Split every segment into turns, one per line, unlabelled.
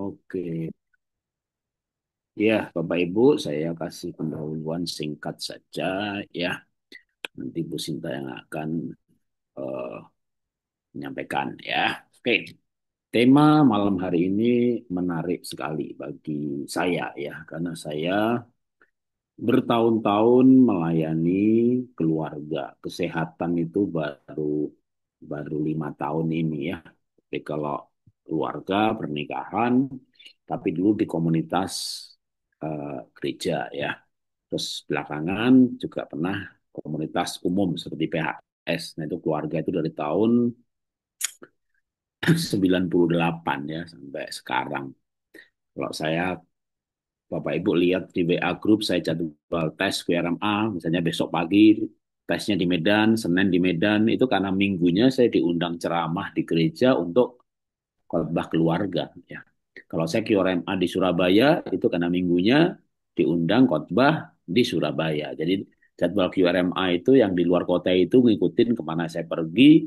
Oke, ya Bapak Ibu, saya kasih pendahuluan singkat saja ya. Nanti Bu Sinta yang akan eh, menyampaikan ya. Oke, tema malam hari ini menarik sekali bagi saya ya, karena saya bertahun-tahun melayani keluarga. Kesehatan itu baru baru 5 tahun ini ya. Tapi kalau keluarga, pernikahan, tapi dulu di komunitas gereja ya. Terus belakangan juga pernah komunitas umum seperti PHS. Nah itu keluarga itu dari tahun 98 ya sampai sekarang. Kalau saya Bapak Ibu lihat di WA grup saya jadwal tes QRMA, misalnya besok pagi tesnya di Medan, Senin di Medan, itu karena minggunya saya diundang ceramah di gereja untuk khotbah keluarga. Ya. Kalau saya QRMA di Surabaya, itu karena minggunya diundang khotbah di Surabaya. Jadi jadwal QRMA itu yang di luar kota itu ngikutin kemana saya pergi,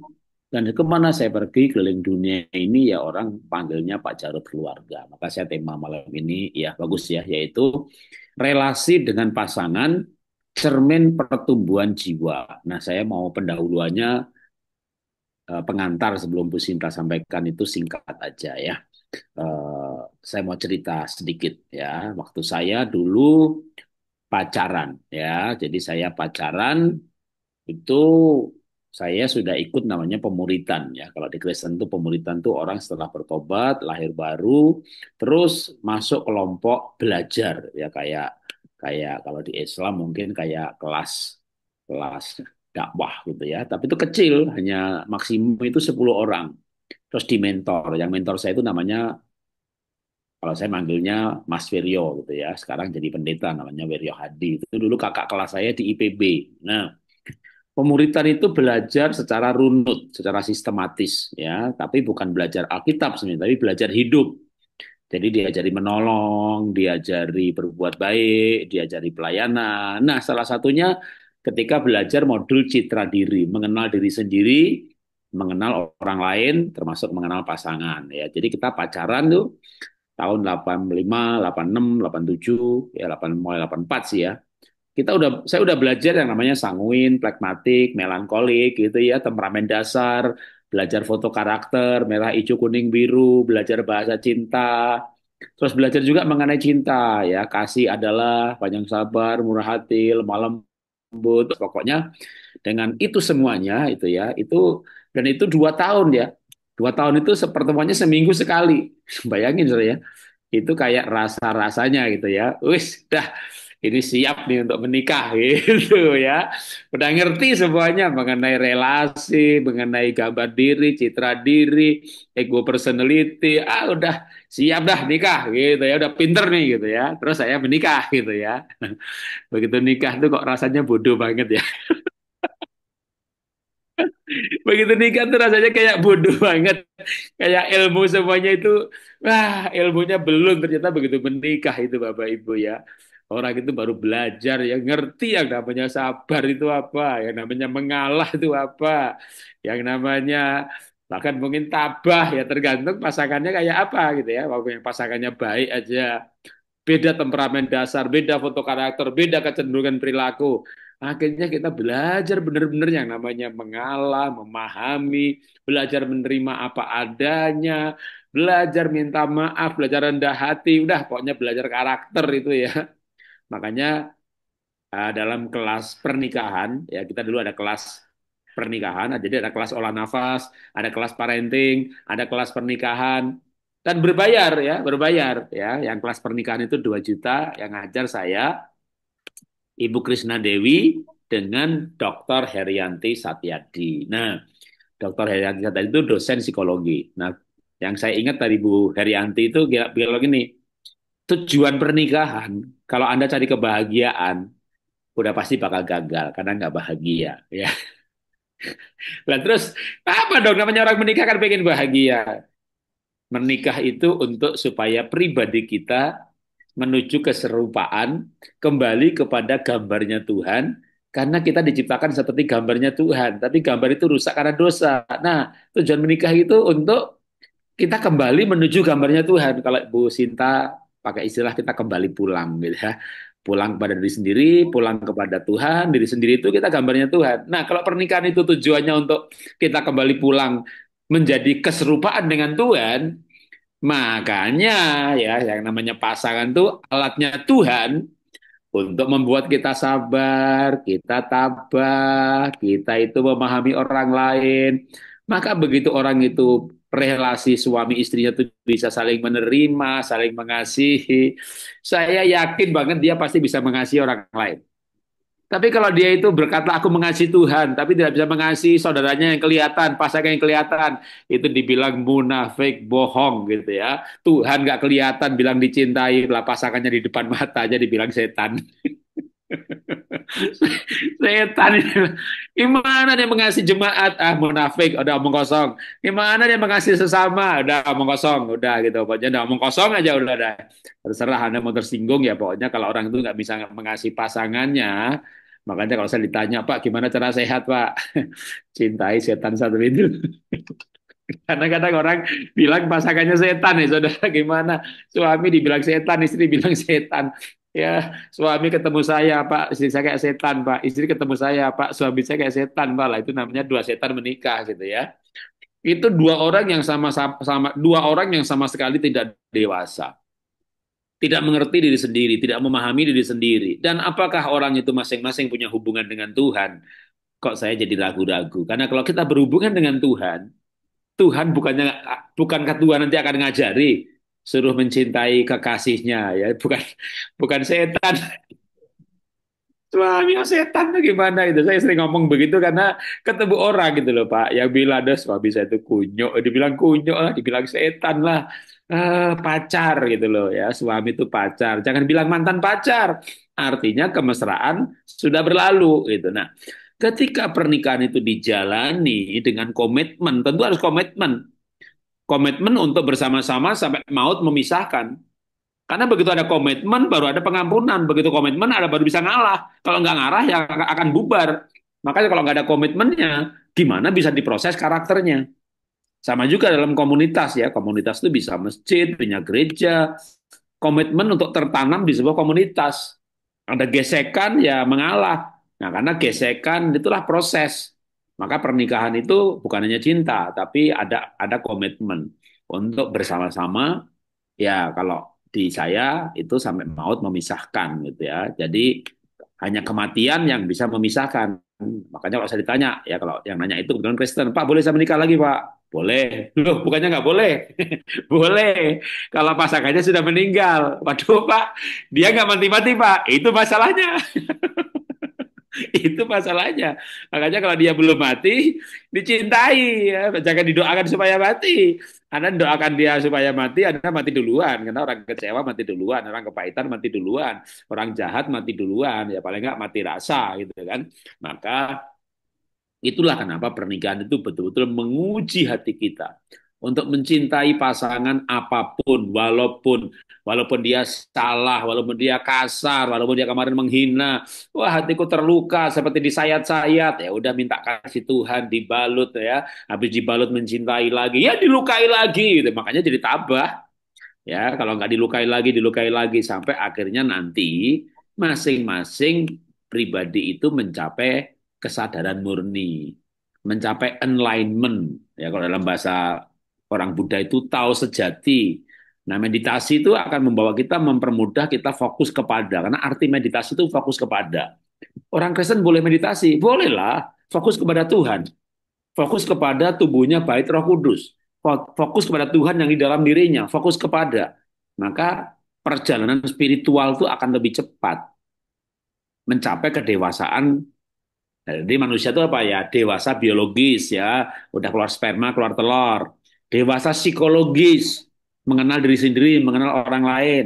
dan kemana saya pergi keliling dunia ini ya orang panggilnya Pak Jarod keluarga. Maka saya tema malam ini ya bagus ya, yaitu relasi dengan pasangan cermin pertumbuhan jiwa. Nah, saya mau pendahuluannya pengantar sebelum Bu Sinta sampaikan itu singkat aja ya. Saya mau cerita sedikit ya. Waktu saya dulu pacaran ya, jadi saya pacaran itu saya sudah ikut namanya pemuritan ya. Kalau di Kristen itu pemuritan itu orang setelah bertobat, lahir baru, terus masuk kelompok belajar ya kayak kayak kalau di Islam mungkin kayak kelas kelas dakwah gitu ya. Tapi itu kecil, hanya maksimum itu 10 orang. Terus di mentor, yang mentor saya itu namanya kalau saya manggilnya Mas Wiryo gitu ya. Sekarang jadi pendeta namanya Wiryo Hadi. Itu dulu kakak kelas saya di IPB. Nah, pemuritan itu belajar secara runut, secara sistematis ya, tapi bukan belajar Alkitab sebenarnya, tapi belajar hidup. Jadi diajari menolong, diajari berbuat baik, diajari pelayanan. Nah, salah satunya ketika belajar modul citra diri, mengenal diri sendiri, mengenal orang lain, termasuk mengenal pasangan ya. Jadi kita pacaran tuh tahun 85, 86, 87, ya 8 mulai 84 sih ya. Saya udah belajar yang namanya sanguin, pragmatik, melankolik gitu ya, temperamen dasar, belajar foto karakter, merah, hijau, kuning, biru, belajar bahasa cinta, terus belajar juga mengenai cinta ya, kasih adalah panjang sabar, murah hati, lemah lembut, pokoknya dengan itu semuanya itu ya, itu dan itu 2 tahun ya, 2 tahun itu pertemuannya seminggu sekali, bayangin saya itu kayak rasa-rasanya gitu ya. Wis, dah ini siap nih untuk menikah gitu ya. Udah ngerti semuanya mengenai relasi, mengenai gambar diri, citra diri, ego personality. Ah, udah siap dah nikah gitu ya. Udah pinter nih gitu ya. Terus saya menikah gitu ya. Begitu nikah tuh kok rasanya bodoh banget ya. Begitu nikah tuh rasanya kayak bodoh banget. Kayak ilmu semuanya itu, wah ilmunya belum. Ternyata begitu menikah itu Bapak Ibu ya. Orang itu baru belajar ya, ngerti yang namanya sabar itu apa, yang namanya mengalah itu apa, yang namanya bahkan mungkin tabah ya tergantung pasangannya kayak apa gitu ya. Walaupun yang pasangannya baik aja, beda temperamen dasar, beda foto karakter, beda kecenderungan perilaku. Akhirnya kita belajar benar-benar yang namanya mengalah, memahami, belajar menerima apa adanya, belajar minta maaf, belajar rendah hati, udah pokoknya belajar karakter itu ya. Makanya dalam kelas pernikahan, ya kita dulu ada kelas pernikahan, jadi ada kelas olah nafas, ada kelas parenting, ada kelas pernikahan, dan berbayar ya, berbayar ya. Yang kelas pernikahan itu 2 juta, yang ngajar saya Ibu Krisna Dewi dengan Dr. Herianti Satyadi. Nah, Dr. Herianti Satyadi itu dosen psikologi. Nah, yang saya ingat dari Bu Herianti itu bilang gini, tujuan pernikahan, kalau Anda cari kebahagiaan, udah pasti bakal gagal karena nggak bahagia ya. Lah terus apa dong namanya orang menikah kan pengen bahagia. Menikah itu untuk supaya pribadi kita menuju keserupaan, kembali kepada gambarnya Tuhan, karena kita diciptakan seperti gambarnya Tuhan, tapi gambar itu rusak karena dosa. Nah, tujuan menikah itu untuk kita kembali menuju gambarnya Tuhan. Kalau Bu Sinta pakai istilah kita kembali pulang gitu ya. Pulang kepada diri sendiri, pulang kepada Tuhan, diri sendiri itu kita gambarnya Tuhan. Nah, kalau pernikahan itu tujuannya untuk kita kembali pulang menjadi keserupaan dengan Tuhan, makanya ya yang namanya pasangan tuh alatnya Tuhan untuk membuat kita sabar, kita tabah, kita itu memahami orang lain. Maka begitu orang itu relasi suami istrinya itu bisa saling menerima, saling mengasihi, saya yakin banget dia pasti bisa mengasihi orang lain. Tapi kalau dia itu berkata aku mengasihi Tuhan, tapi tidak bisa mengasihi saudaranya yang kelihatan, pasangan yang kelihatan, itu dibilang munafik, bohong gitu ya. Tuhan nggak kelihatan bilang dicintai, lah pasangannya di depan mata aja dibilang setan. Setan itu. Gimana dia mengasihi jemaat? Ah, munafik, udah omong kosong. Gimana dia mengasihi sesama? Udah omong kosong, udah gitu. Pokoknya udah omong kosong aja udah dah. Terserah Anda mau tersinggung ya. Pokoknya kalau orang itu nggak bisa mengasihi pasangannya, makanya kalau saya ditanya, Pak, gimana cara sehat, Pak? Cintai setan satu itu. Karena kadang orang bilang pasangannya setan ya, saudara. Gimana? Suami dibilang setan, istri bilang setan. Ya, suami ketemu saya, Pak, istri saya kayak setan, Pak. Istri ketemu saya, Pak, suami saya kayak setan, Pak. Lah itu namanya dua setan menikah gitu ya. Itu dua orang yang sama dua orang yang sama sekali tidak dewasa, tidak mengerti diri sendiri, tidak memahami diri sendiri. Dan apakah orang itu masing-masing punya hubungan dengan Tuhan? Kok saya jadi ragu-ragu? Karena kalau kita berhubungan dengan Tuhan, bukankah Tuhan nanti akan ngajari suruh mencintai kekasihnya ya, bukan setan. Suami yang setan tuh gimana gitu. Saya sering ngomong begitu karena ketemu orang gitu loh Pak, yang bilang ada suami saya itu kunyuk, dibilang kunyuk lah, dibilang setan lah. Pacar gitu loh ya, suami itu pacar. Jangan bilang mantan pacar. Artinya kemesraan sudah berlalu gitu. Nah, ketika pernikahan itu dijalani dengan komitmen, tentu harus komitmen. Komitmen untuk bersama-sama sampai maut memisahkan. Karena begitu ada komitmen, baru ada pengampunan. Begitu komitmen, ada baru bisa ngalah. Kalau nggak ngalah, ya akan bubar. Makanya kalau nggak ada komitmennya, gimana bisa diproses karakternya? Sama juga dalam komunitas ya. Komunitas itu bisa masjid, punya gereja. Komitmen untuk tertanam di sebuah komunitas. Ada gesekan, ya mengalah. Nah, karena gesekan itulah proses. Maka pernikahan itu bukan hanya cinta, tapi ada komitmen untuk bersama-sama. Ya, kalau di saya itu sampai maut memisahkan gitu ya. Jadi hanya kematian yang bisa memisahkan. Makanya kalau saya ditanya, ya kalau yang nanya itu kebetulan Kristen, Pak boleh saya menikah lagi Pak? Boleh. Loh, bukannya nggak boleh? Boleh. Kalau pasangannya sudah meninggal. Waduh Pak, dia nggak mati-mati Pak. Itu masalahnya. Itu masalahnya. Makanya kalau dia belum mati, dicintai. Ya. Jangan didoakan supaya mati. Anda doakan dia supaya mati, Anda mati duluan. Karena orang kecewa mati duluan, orang kepahitan mati duluan, orang jahat mati duluan. Ya paling nggak mati rasa gitu kan. Maka itulah kenapa pernikahan itu betul-betul menguji hati kita untuk mencintai pasangan apapun, walaupun dia salah, walaupun dia kasar, walaupun dia kemarin menghina, wah hatiku terluka seperti disayat-sayat, ya udah minta kasih Tuhan dibalut ya, habis dibalut mencintai lagi, ya dilukai lagi, gitu. Makanya jadi tabah ya, kalau nggak dilukai lagi sampai akhirnya nanti masing-masing pribadi itu mencapai kesadaran murni, mencapai enlightenment. Ya, kalau dalam bahasa orang Buddha itu tahu sejati. Nah, meditasi itu akan membawa kita mempermudah kita fokus kepada, karena arti meditasi itu fokus kepada. Orang Kristen boleh meditasi, bolehlah fokus kepada Tuhan, fokus kepada tubuhnya bait Roh Kudus, fokus kepada Tuhan yang di dalam dirinya, fokus kepada, maka perjalanan spiritual itu akan lebih cepat mencapai kedewasaan. Jadi manusia itu apa ya? Dewasa biologis ya, udah keluar sperma, keluar telur. Dewasa psikologis, mengenal diri sendiri, mengenal orang lain.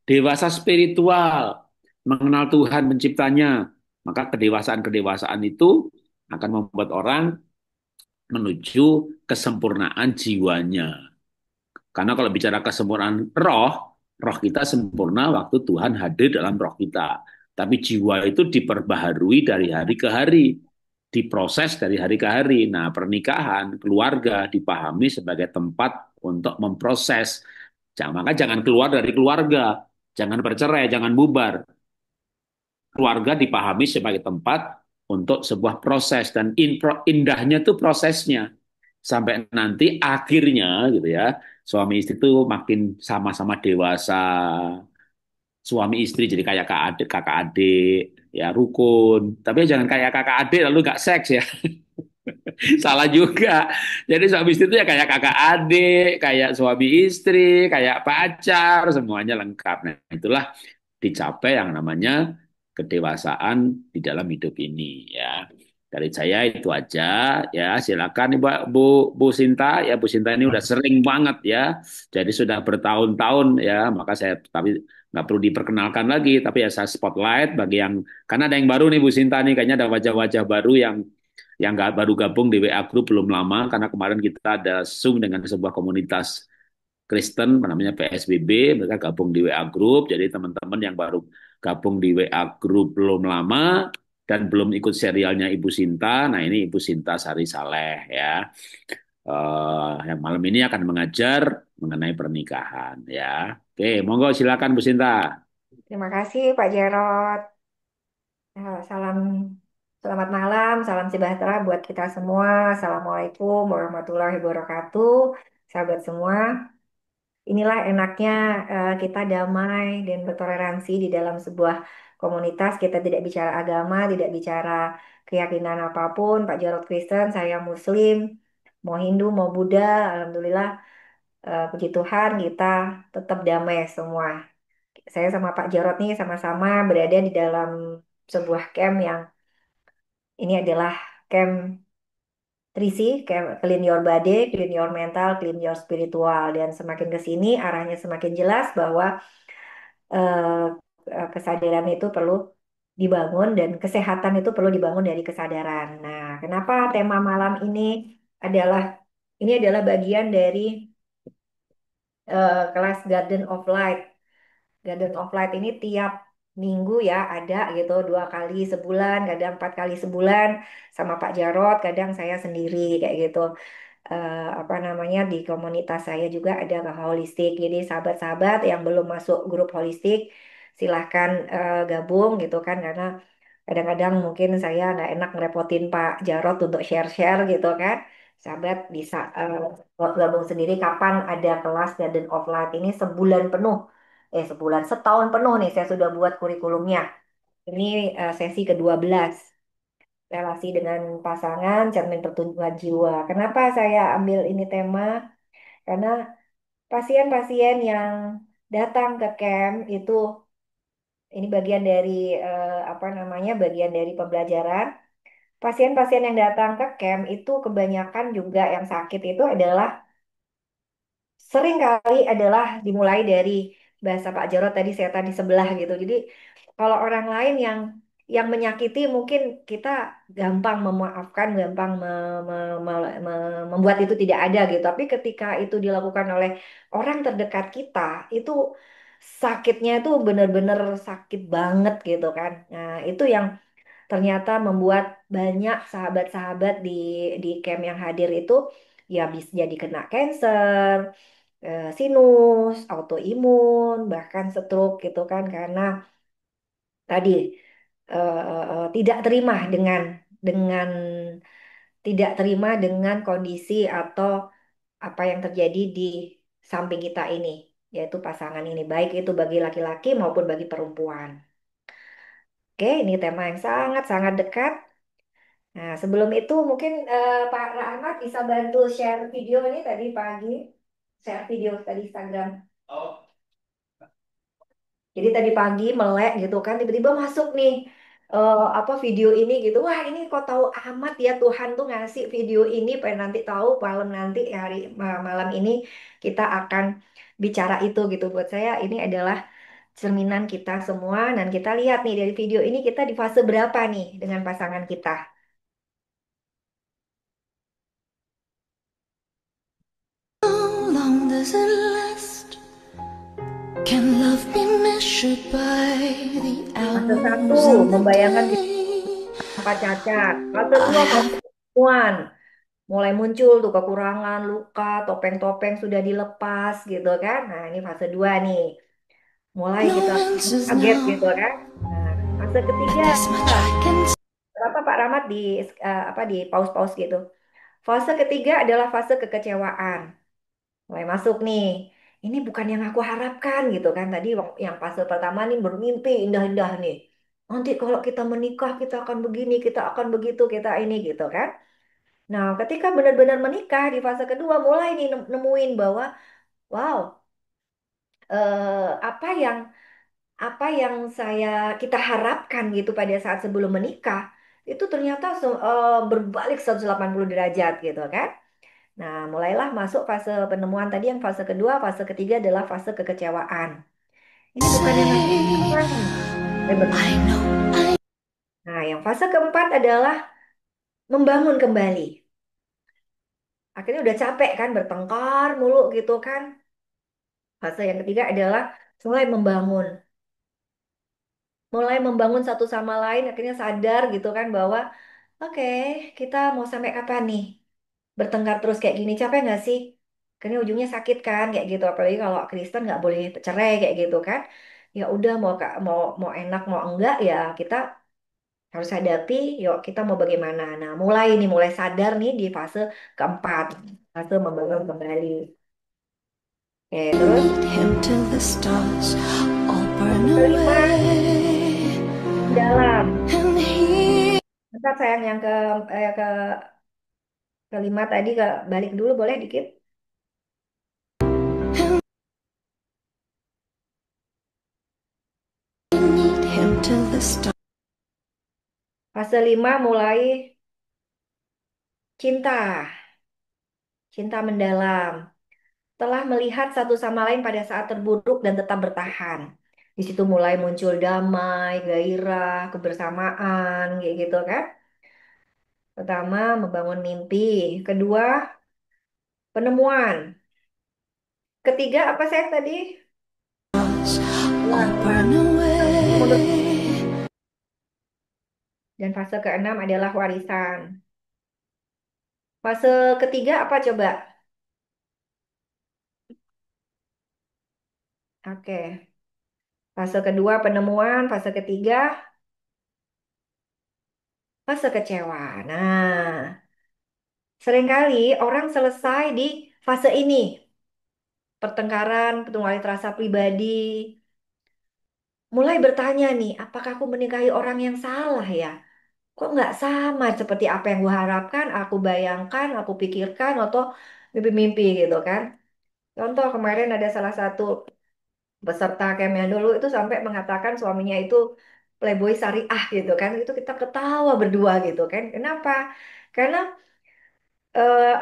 Dewasa spiritual, mengenal Tuhan penciptanya. Maka kedewasaan-kedewasaan itu akan membuat orang menuju kesempurnaan jiwanya. Karena kalau bicara kesempurnaan roh kita sempurna waktu Tuhan hadir dalam roh kita. Tapi jiwa itu diperbaharui dari hari ke hari, diproses dari hari ke hari. Nah, pernikahan, keluarga dipahami sebagai tempat untuk memproses. Maka jangan keluar dari keluarga, jangan bercerai, jangan bubar. Keluarga dipahami sebagai tempat untuk sebuah proses dan indahnya tuh prosesnya sampai nanti akhirnya gitu ya suami istri itu makin sama-sama dewasa, suami istri jadi kayak kakak adik ya rukun, tapi jangan kayak kakak adik lalu nggak seks ya. Salah juga. Jadi suami istri itu ya kayak kakak adik, kayak suami istri, kayak pacar, semuanya lengkap. Nah, itulah dicapai yang namanya kedewasaan di dalam hidup ini ya. Dari saya itu aja ya. Silakan Ibu Bu Sinta ya. Bu Sinta ini udah sering banget ya. Jadi sudah bertahun-tahun ya. Maka saya tapi nggak perlu diperkenalkan lagi. Tapi ya saya spotlight bagi yang karena ada yang baru nih Bu Sinta nih. Kayaknya ada wajah-wajah baru yang nggak baru gabung di WA Group belum lama karena kemarin kita ada Zoom dengan sebuah komunitas Kristen namanya PSBB, mereka gabung di WA Group. Jadi teman-teman yang baru gabung di WA Group belum lama dan belum ikut serialnya Ibu Sinta, nah ini Ibu Sinta Sari Saleh ya. Yang malam ini akan mengajar mengenai pernikahan ya. Oke, monggo silakan Bu Sinta.
Terima kasih Pak Jarot. Salam, selamat malam, salam sejahtera buat kita semua. Assalamualaikum warahmatullahi wabarakatuh. Sahabat semua, inilah enaknya kita damai dan bertoleransi di dalam sebuah komunitas. Kita tidak bicara agama, tidak bicara keyakinan apapun. Pak Jarot Kristen, saya Muslim, mau Hindu, mau Buddha. Alhamdulillah, puji Tuhan kita tetap damai semua. Saya sama Pak Jarot nih sama-sama berada di dalam sebuah camp yang ini adalah camp Trisi, camp Clean Your Body, Clean Your Mental, Clean Your Spiritual. Dan semakin ke sini arahnya semakin jelas bahwa eh, kesadaran itu perlu dibangun dan kesehatan itu perlu dibangun dari kesadaran. Nah, kenapa tema malam adalah ini adalah bagian dari kelas Garden of Light. Garden of Light ini tiap minggu ya ada gitu 2 kali sebulan, kadang 4 kali sebulan sama Pak Jarot, kadang saya sendiri kayak gitu. Apa namanya di komunitas saya juga ada ke holistik. Jadi sahabat-sahabat yang belum masuk grup holistik silahkan gabung gitu kan karena kadang-kadang mungkin saya nggak enak ngerepotin Pak Jarot untuk share-share gitu kan. Sahabat bisa gabung sendiri kapan ada kelas Garden of Light ini sebulan penuh. Sebulan, setahun penuh nih saya sudah buat kurikulumnya. Ini sesi ke-12. Relasi dengan pasangan, cermin pertumbuhan jiwa. Kenapa saya ambil ini tema? Karena pasien-pasien yang datang ke camp itu ini bagian dari apa namanya? Bagian dari pembelajaran. Pasien-pasien yang datang ke camp itu kebanyakan juga yang sakit itu adalah sering kali adalah dimulai dari bahasa Pak Jarod tadi saya tadi sebelah gitu. Jadi kalau orang lain yang menyakiti mungkin kita gampang memaafkan, gampang membuat itu tidak ada gitu. Tapi ketika itu dilakukan oleh orang terdekat kita, itu sakitnya itu benar-benar sakit banget gitu kan. Nah, itu yang ternyata membuat banyak sahabat-sahabat di camp yang hadir itu ya bisa jadi kena cancer, sinus, autoimun, bahkan stroke gitu kan karena tadi tidak terima dengan tidak terima dengan kondisi atau apa yang terjadi di samping kita ini, yaitu pasangan ini, baik itu bagi laki-laki maupun bagi perempuan. Oke, ini tema yang sangat-sangat dekat. Nah, sebelum itu mungkin Pak Rahmat bisa bantu share video ini tadi pagi, share video tadi Instagram. Jadi tadi pagi melek gitu kan, tiba-tiba masuk nih apa video ini gitu. Wah ini kok tahu amat ya Tuhan tuh ngasih video ini, pengen nanti tahu malam nanti malam ini kita akan bicara itu gitu. Buat saya ini adalah cerminan kita semua dan kita lihat nih dari video ini kita di fase berapa nih dengan pasangan kita.
How long does it last? Can love be measured by the
Fase satu
hours in the
membayangkan diri
day?
tanpa cacat. Fase
I
dua
have
perempuan. mulai muncul tuh kekurangan, luka, topeng-topeng sudah dilepas gitu kan. Nah, ini fase 2 nih. Mulai
No
kita
answers
kaget
now,
gitu kan. Nah, fase
but
ketiga.
this much I can
Berapa Pak Rahmat di apa di pause-pause gitu. Fase ketiga adalah fase kekecewaan. Mulai masuk nih. Ini bukan yang aku harapkan gitu kan. Tadi yang fase pertama nih bermimpi indah-indah nih. Nanti kalau kita menikah kita akan begini, kita akan begitu, kita ini gitu kan. Nah, ketika benar-benar menikah di fase kedua mulai nih nemuin bahwa wow, apa yang saya kita harapkan gitu pada saat sebelum menikah itu ternyata berbalik 180 derajat gitu kan. Nah, mulailah masuk fase penemuan tadi yang fase kedua, fase ketiga adalah fase kekecewaan. Ini bukan yang aku
say.
harapkan. Benar.
I know
Nah, yang fase keempat adalah membangun kembali. Akhirnya udah capek kan bertengkar mulu gitu kan. Fase yang ketiga adalah mulai membangun. Mulai membangun satu sama lain, akhirnya sadar gitu kan bahwa oke, kita mau sampai kapan nih bertengkar terus kayak gini, capek nggak sih? Karena ujungnya sakit kan kayak gitu, apalagi kalau Kristen nggak boleh cerai kayak gitu kan. Ya udah mau enak mau enggak ya kita harus hadapi. Yuk kita mau bagaimana? Nah mulai sadar nih di fase keempat, fase membangun kembali. Oke,
I
terus
need him till the stars all burn
kelima
away.
dalam.
And he
Bentar sayang yang ke kelima tadi ke balik dulu boleh dikit.
need him till the stars.
Fase 5 mulai cinta, cinta mendalam. Telah melihat satu sama lain pada saat terburuk dan tetap bertahan. Di situ mulai muncul damai, gairah, kebersamaan, kayak gitu kan. Pertama, membangun mimpi. Kedua, penemuan. Ketiga, apa saya tadi?
All
Ulang, ulang.
burn
Mundur.
away.
Dan fase keenam adalah warisan. Fase ketiga apa coba? Oke. Fase kedua penemuan, fase ketiga fase kecewa. Nah, seringkali orang selesai di fase ini. Pertengkaran, mulai terasa pribadi. Mulai bertanya nih, apakah aku menikahi orang yang salah ya? Kok nggak sama seperti apa yang gue harapkan, aku bayangkan, aku pikirkan, atau mimpi-mimpi gitu kan. Contoh kemarin ada salah satu peserta camp yang dulu itu sampai mengatakan suaminya itu playboy syariah gitu kan. Itu kita ketawa berdua gitu kan. Kenapa? Karena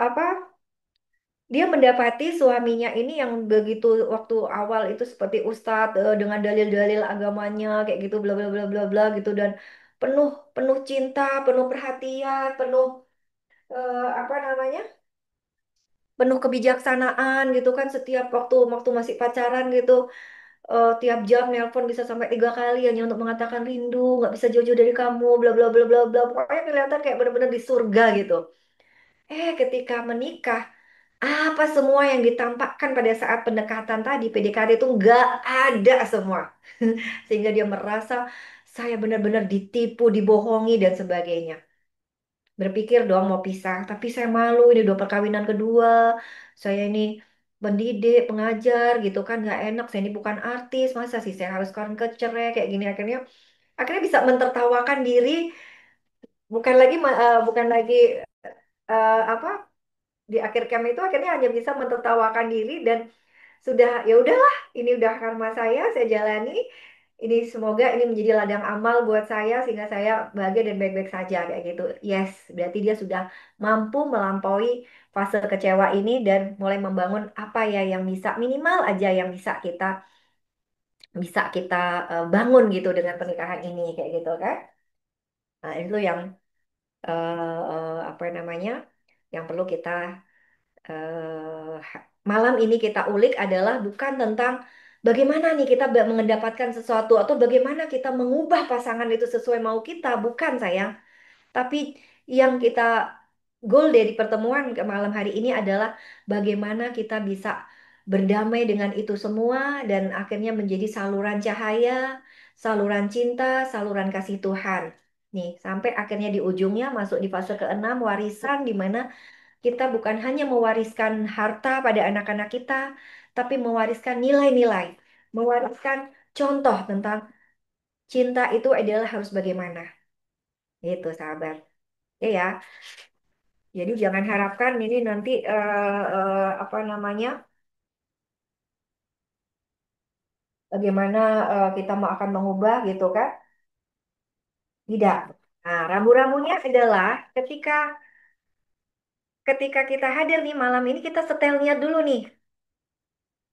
apa dia mendapati suaminya ini yang begitu waktu awal itu seperti ustadz dengan dalil-dalil agamanya kayak gitu bla bla bla bla bla gitu dan penuh penuh cinta, penuh perhatian, penuh apa namanya? Penuh kebijaksanaan gitu kan setiap waktu waktu masih pacaran gitu tiap jam nelpon bisa sampai 3 kali hanya untuk mengatakan rindu, nggak bisa jauh-jauh dari kamu, bla bla bla bla bla. Pokoknya kelihatan kayak benar-benar di surga gitu. Ketika menikah apa semua yang ditampakkan pada saat pendekatan tadi, PDKT itu nggak ada semua. Sehingga dia merasa saya benar-benar ditipu, dibohongi, dan sebagainya. Berpikir dong mau pisah, tapi saya malu, ini udah perkawinan kedua. Saya ini pendidik, pengajar gitu kan, nggak enak. Saya ini bukan artis, masa sih saya harus kan kecerai kayak gini. Akhirnya bisa mentertawakan diri, bukan lagi apa di akhir camp itu akhirnya hanya bisa mentertawakan diri dan sudah ya udahlah ini udah karma saya jalani ini semoga ini menjadi ladang amal buat saya sehingga saya bahagia dan baik-baik saja kayak gitu. Yes, berarti dia sudah mampu melampaui fase kecewa ini dan mulai membangun apa ya yang bisa minimal aja yang bisa kita bangun gitu dengan pernikahan ini kayak gitu kan. Nah, itu yang apa namanya yang perlu kita malam ini kita ulik adalah bukan tentang bagaimana nih kita mendapatkan sesuatu atau bagaimana kita mengubah pasangan itu sesuai mau kita, bukan sayang. Tapi yang kita Goal dari pertemuan ke malam hari ini adalah bagaimana kita bisa berdamai dengan itu semua dan akhirnya menjadi saluran cahaya, saluran cinta, saluran kasih Tuhan. Nih, sampai akhirnya di ujungnya masuk di fase keenam, warisan, di mana kita bukan hanya mewariskan harta pada anak-anak kita, tapi mewariskan nilai-nilai, mewariskan contoh tentang cinta itu adalah harus bagaimana. Itu sahabat. Ya, jadi jangan harapkan ini nanti apa namanya, bagaimana kita mau akan mengubah gitu kan? Tidak. Nah, rambu-rambunya adalah ketika ketika kita hadir nih malam ini kita setel niat dulu nih.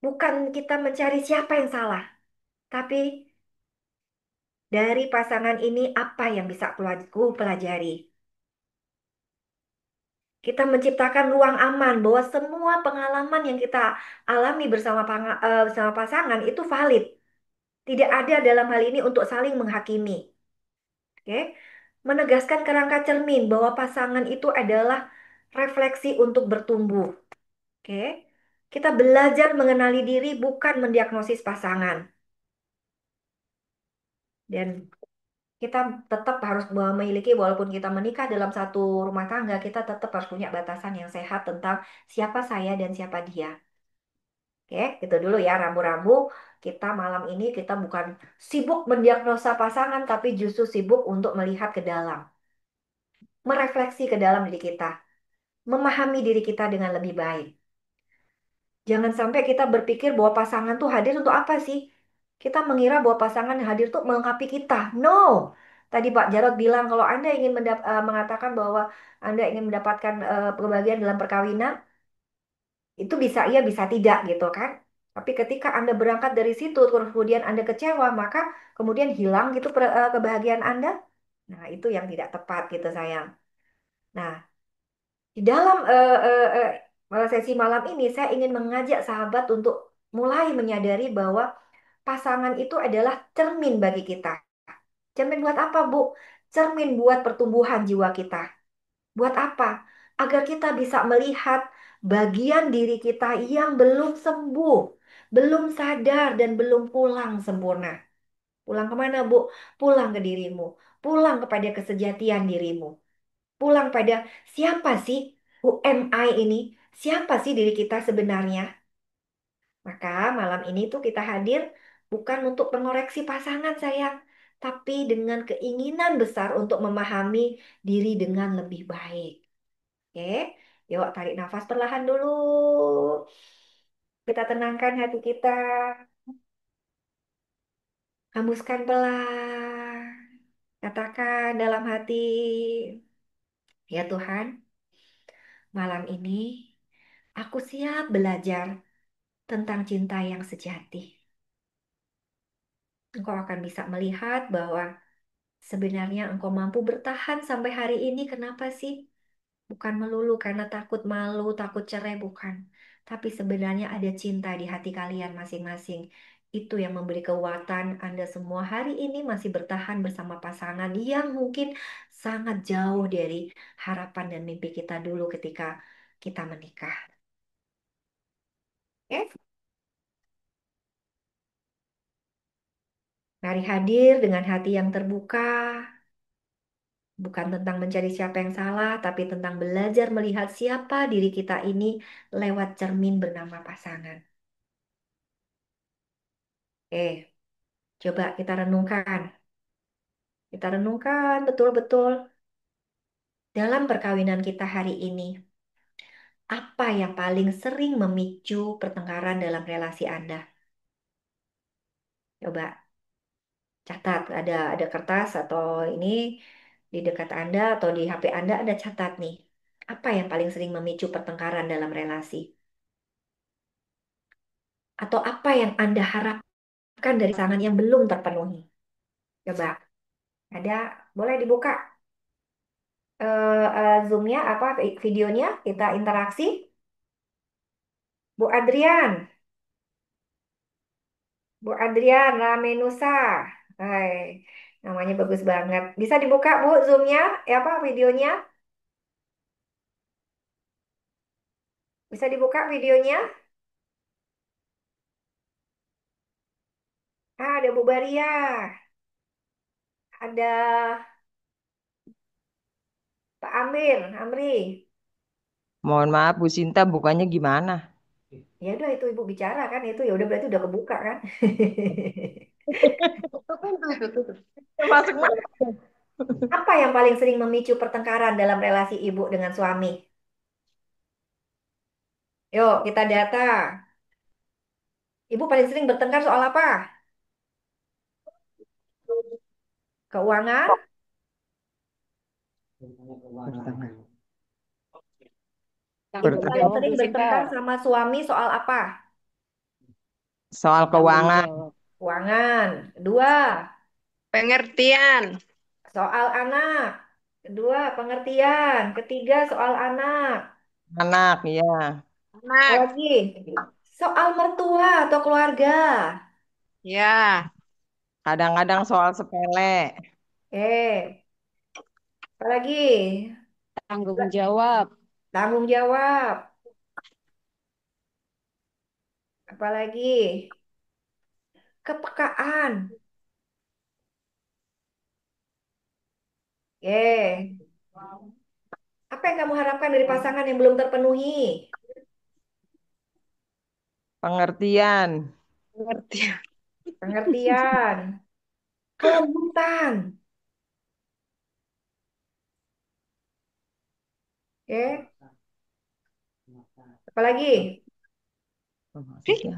Bukan kita mencari siapa yang salah, tapi dari pasangan ini apa yang bisa ku pelajari. Kita menciptakan ruang aman bahwa semua pengalaman yang kita alami bersama pasangan itu valid. Tidak ada dalam hal ini untuk saling menghakimi. Oke, menegaskan kerangka cermin bahwa pasangan itu adalah refleksi untuk bertumbuh. Oke, kita belajar mengenali diri bukan mendiagnosis pasangan. Dan kita tetap harus memiliki, walaupun kita menikah dalam satu rumah tangga, kita tetap harus punya batasan yang sehat tentang siapa saya dan siapa dia. Oke, itu dulu ya rambu-rambu. Kita malam ini kita bukan sibuk mendiagnosa pasangan, tapi justru sibuk untuk melihat ke dalam, merefleksi ke dalam diri kita, memahami diri kita dengan lebih baik. Jangan sampai kita berpikir bahwa pasangan tuh hadir untuk apa sih? Kita mengira bahwa pasangan yang hadir tuh melengkapi kita. No. Tadi Pak Jarod bilang kalau Anda ingin mengatakan bahwa Anda ingin mendapatkan kebahagiaan dalam perkawinan, itu bisa iya bisa tidak gitu kan. Tapi ketika Anda berangkat dari situ terus kemudian Anda kecewa, maka kemudian hilang gitu kebahagiaan Anda. Nah, itu yang tidak tepat gitu sayang. Nah, di dalam sesi malam ini, saya ingin mengajak sahabat untuk mulai menyadari bahwa pasangan itu adalah cermin bagi kita. Cermin buat apa, Bu? Cermin buat pertumbuhan jiwa kita. Buat apa? Agar kita bisa melihat bagian diri kita yang belum sembuh, belum sadar, dan belum pulang sempurna. Pulang kemana, Bu? Pulang ke dirimu. Pulang kepada kesejatian dirimu. Pulang pada siapa sih who am I ini? Siapa sih diri kita sebenarnya? Maka malam ini tuh kita hadir bukan untuk mengoreksi pasangan sayang, tapi dengan keinginan besar untuk memahami diri dengan lebih baik. Oke, yuk tarik nafas perlahan dulu. Kita tenangkan hati kita. Hembuskan pelan. Katakan dalam hati, ya Tuhan, malam ini aku siap belajar tentang cinta yang sejati. Engkau akan bisa melihat bahwa sebenarnya engkau mampu bertahan sampai hari ini. Kenapa sih? Bukan melulu karena takut malu, takut cerai, bukan. Tapi sebenarnya ada cinta di hati kalian masing-masing. Itu yang memberi kekuatan Anda semua hari ini masih bertahan bersama pasangan yang mungkin sangat jauh dari harapan dan mimpi kita dulu ketika kita menikah. Ya, mari hadir dengan hati yang terbuka, bukan tentang mencari siapa yang salah, tapi tentang belajar melihat siapa diri kita ini lewat cermin bernama pasangan. Coba kita renungkan. Kita renungkan betul-betul dalam perkawinan kita hari ini. Apa yang paling sering memicu pertengkaran dalam relasi Anda? Coba catat, ada kertas atau ini di dekat Anda atau di HP Anda ada catat nih. Apa yang paling sering memicu pertengkaran dalam relasi? Atau apa yang Anda harapkan dari pasangan yang belum terpenuhi? Coba, ada, boleh dibuka Zoom-nya, apa videonya, kita interaksi. Bu Adrian, Bu Adrian Ramenusa. Hai, namanya bagus banget. Bisa dibuka Bu Zoom-nya, ya apa videonya? Bisa dibuka videonya? Ah, ada Bu Baria. Ada Pak Amir, Amri.
Mohon maaf Bu Sinta, bukannya gimana?
Ya udah itu Ibu bicara kan itu ya udah berarti udah kebuka kan.
Masuk mana?
Apa yang paling sering memicu pertengkaran dalam relasi ibu dengan suami? Yuk, kita data. Ibu paling sering bertengkar soal apa? Keuangan?
Bertengkar.
Ibu
Tanggung
paling
Bertengkar
jawab
sering
Bu Sinta.
bertengkar sama suami soal apa?
soal
Tanggung
keuangan,
jawab.
Keuangan. Dua,
Pengertian.
soal anak. Kedua, pengertian. Ketiga, soal anak.
anak, ya.
Anak.
Apalagi soal mertua atau keluarga.
Ya.
Kadang-kadang soal sepele,
Eh, apalagi
Tanggung jawab.
tanggung jawab. Apalagi kepekaan. Apa yang kamu harapkan dari pasangan yang belum terpenuhi?
pengertian,
Pengertian.
Pengertian, kelembutan. Oke, apalagi?
oh, maksudnya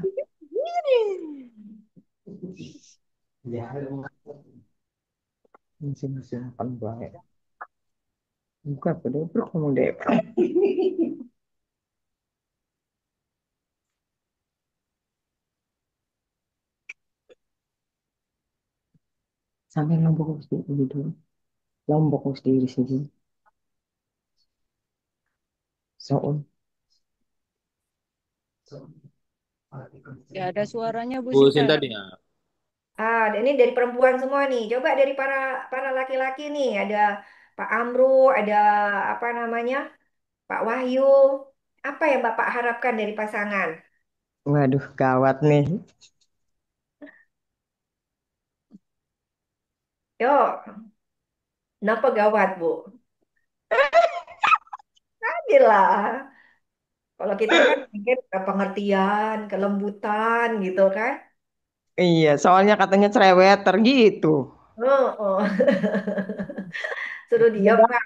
masing-masing akan baik. Bukan pada kamu deh. Sampai lombok sendiri dulu. Lombok sendiri sini. Soal.
Gak ada suaranya Bu
Bu
Sinta.
Sinta dia.
Ah, ini dari perempuan semua nih. Coba dari para para laki-laki nih, ada Pak Amru, ada apa namanya? Pak Wahyu. Apa yang Bapak harapkan dari pasangan?
Waduh, gawat nih.
Yuk, kenapa gawat, Bu? Adil. Kalau kita kan mungkin pengertian, kelembutan gitu kan.
Iya, soalnya katanya cereweter gitu.
Oh, oh. Suruh diam,
Beda
Pak.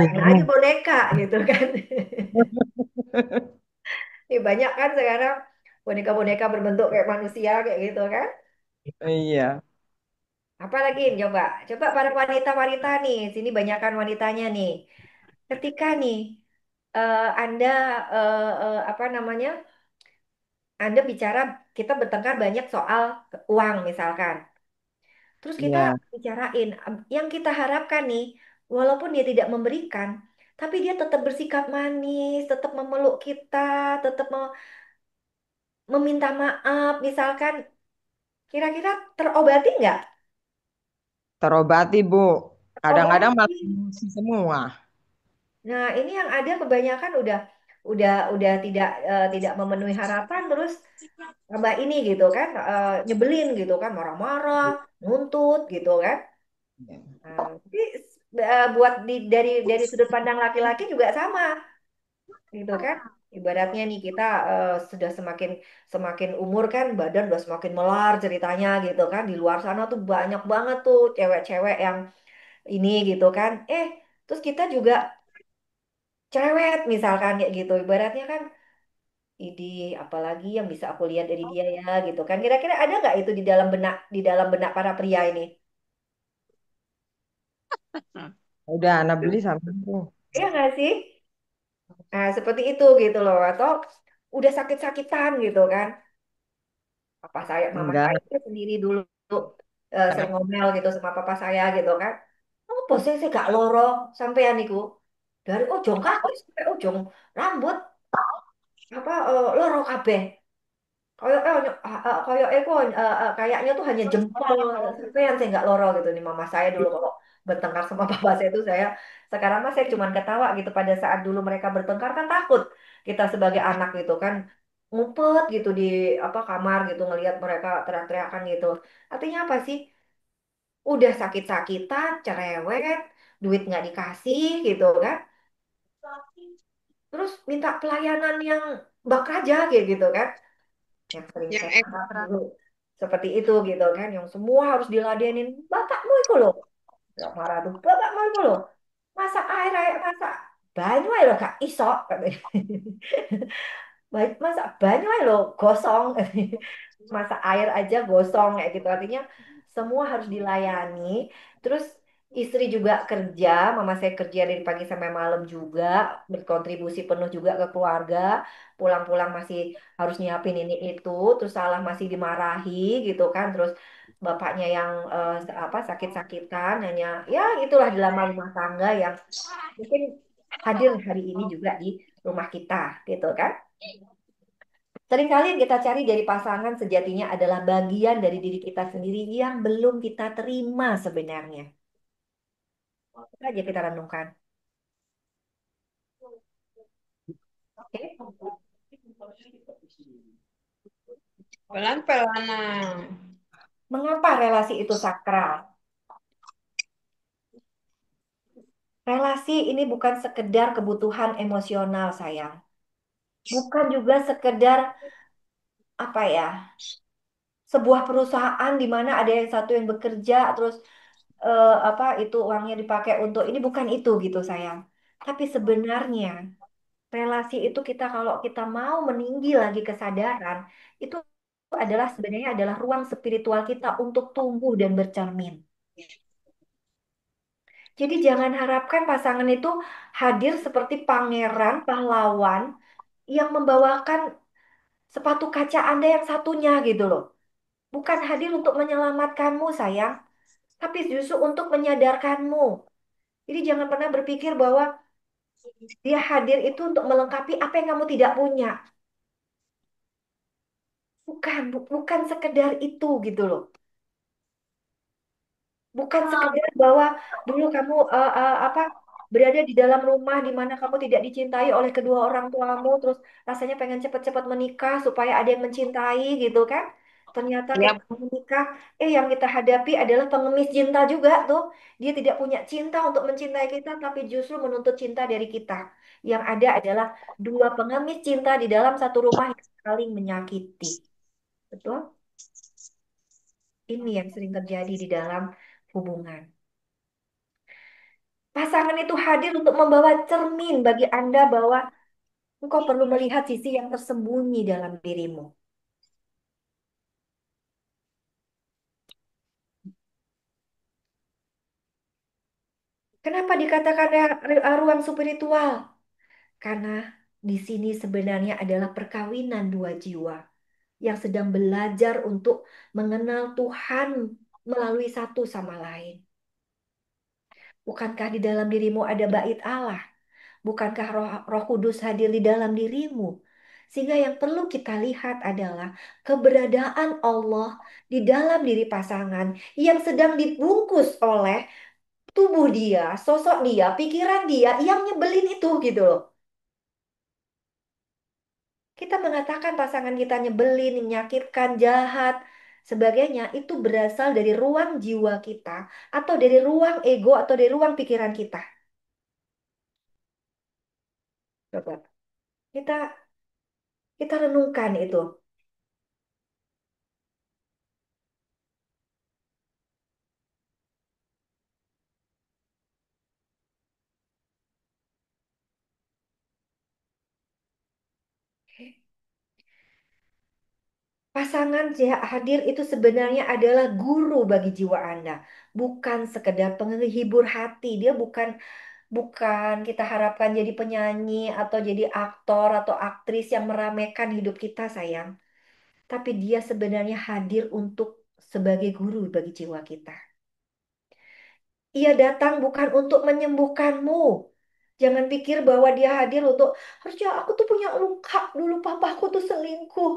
Main aja
perlindungan.
boneka gitu kan. Ini banyak kan sekarang boneka-boneka berbentuk kayak manusia kayak gitu kan.
Iya,
Apalagi coba, coba para wanita-wanita nih, sini banyakkan wanitanya nih. Ketika nih Anda apa namanya? Anda bicara kita bertengkar banyak soal uang misalkan. Terus kita
iya.
bicarain yang kita harapkan nih, walaupun dia tidak memberikan, tapi dia tetap bersikap manis, tetap memeluk kita, tetap meminta maaf, misalkan kira-kira terobati nggak?
Terobati, Bu. Kadang-kadang
Terobati.
malah emosi semua.
Nah, ini yang ada kebanyakan udah tidak memenuhi harapan terus tambah ini gitu kan, nyebelin gitu kan, marah-marah, nuntut gitu kan. Nah, jadi buat dari sudut pandang laki-laki juga sama gitu kan. Ibaratnya nih kita sudah semakin semakin umur kan badan udah semakin melar ceritanya gitu kan. Di luar sana tuh banyak banget tuh cewek-cewek yang ini gitu kan. Terus kita juga cerewet misalkan kayak gitu. Ibaratnya kan ini apalagi yang bisa aku lihat dari dia ya gitu kan. Kira-kira ada nggak itu di dalam benak para pria ini?
Udah, anak beli sama aku.
Iya nggak sih? Nah, seperti itu gitu loh. Atau udah sakit-sakitan gitu kan. Papa saya, mama
Enggak.
saya itu sendiri dulu sering
Kenapa?
ngomel gitu sama papa saya gitu kan. Oh, bosnya saya gak loro sampean niku. Dari ujung kaki sampai ujung rambut apa loro kabeh. Kayaknya tuh hanya jempol sampean saya nggak loro gitu nih mama saya dulu kalau bertengkar sama papa saya itu saya sekarang mah saya cuma ketawa gitu pada saat dulu mereka bertengkar kan takut Kita sebagai anak gitu kan ngumpet gitu di apa kamar gitu ngelihat mereka teriak-teriakan gitu. Artinya apa sih? Udah sakit-sakitan, cerewet, duit nggak dikasih gitu kan. Terus minta pelayanan yang bak raja kayak gitu kan. Yang sering
Yang
saya tangkap
ekstra.
dulu. Seperti itu gitu kan. Yang semua harus diladenin. Bapakmu itu loh. Gak marah tuh. Bapakmu itu loh. Masak air, masak banyu aja loh gak iso. Katanya. Masa banyu aja loh gosong. Masa air aja gosong kayak gitu artinya semua harus dilayani terus istri juga kerja mama saya kerja dari pagi sampai malam juga berkontribusi penuh juga ke keluarga pulang-pulang masih harus nyiapin ini itu terus salah masih dimarahi gitu kan terus bapaknya yang apa sakit-sakitan hanya ya itulah drama rumah tangga yang mungkin hadir hari ini juga di rumah kita gitu kan. Seringkali yang kita cari dari pasangan sejatinya adalah bagian dari diri kita sendiri yang belum kita terima sebenarnya. Itu aja kita renungkan. Oke.
Pelan-pelan.
Mengapa relasi itu sakral? Relasi ini bukan sekedar kebutuhan emosional, sayang. Bukan juga sekedar apa ya, sebuah perusahaan di mana ada yang satu yang bekerja terus apa itu uangnya dipakai untuk ini bukan itu gitu, sayang. Tapi sebenarnya relasi itu kita kalau kita mau meninggi lagi kesadaran itu adalah sebenarnya adalah ruang spiritual kita untuk tumbuh dan bercermin. Jadi jangan harapkan pasangan itu hadir seperti pangeran pahlawan yang membawakan sepatu kaca Anda yang satunya gitu loh. Bukan hadir untuk menyelamatkanmu sayang, tapi justru untuk menyadarkanmu. Jadi jangan pernah berpikir bahwa dia hadir itu untuk melengkapi apa yang kamu tidak punya. Bukan, bukan sekedar itu gitu loh. Bukan sekedar bahwa dulu kamu apa berada di dalam rumah di mana kamu tidak dicintai oleh kedua orang tuamu, terus rasanya pengen cepat-cepat menikah supaya ada yang mencintai gitu kan? Ternyata
Ya,
ketika menikah, yang kita hadapi adalah pengemis cinta juga tuh. Dia tidak punya cinta untuk mencintai kita, tapi justru menuntut cinta dari kita. Yang ada adalah dua pengemis cinta di dalam satu rumah yang saling menyakiti. Betul? Ini yang sering terjadi di dalam hubungan. Pasangan itu hadir untuk membawa cermin bagi Anda bahwa engkau perlu melihat sisi yang tersembunyi dalam dirimu. Kenapa dikatakan ruang spiritual? Karena di sini sebenarnya adalah perkawinan dua jiwa yang sedang belajar untuk mengenal Tuhan melalui satu sama lain. Bukankah di dalam dirimu ada bait Allah? Bukankah Roh Kudus hadir di dalam dirimu? Sehingga yang perlu kita lihat adalah keberadaan Allah di dalam diri pasangan yang sedang dibungkus oleh tubuh dia, sosok dia, pikiran dia yang nyebelin itu gitu loh. Kita mengatakan pasangan kita nyebelin, menyakitkan, jahat, sebagainya itu berasal dari ruang jiwa kita atau dari ruang ego atau dari ruang pikiran kita. Coba kita kita renungkan itu. Pasangan hadir itu sebenarnya adalah guru bagi jiwa Anda, bukan sekedar penghibur hati. Dia bukan bukan kita harapkan jadi penyanyi atau jadi aktor atau aktris yang meramaikan hidup kita, sayang. Tapi dia sebenarnya hadir untuk sebagai guru bagi jiwa kita. Ia datang bukan untuk menyembuhkanmu. Jangan pikir bahwa dia hadir untuk harusnya aku tuh punya luka dulu papaku tuh selingkuh.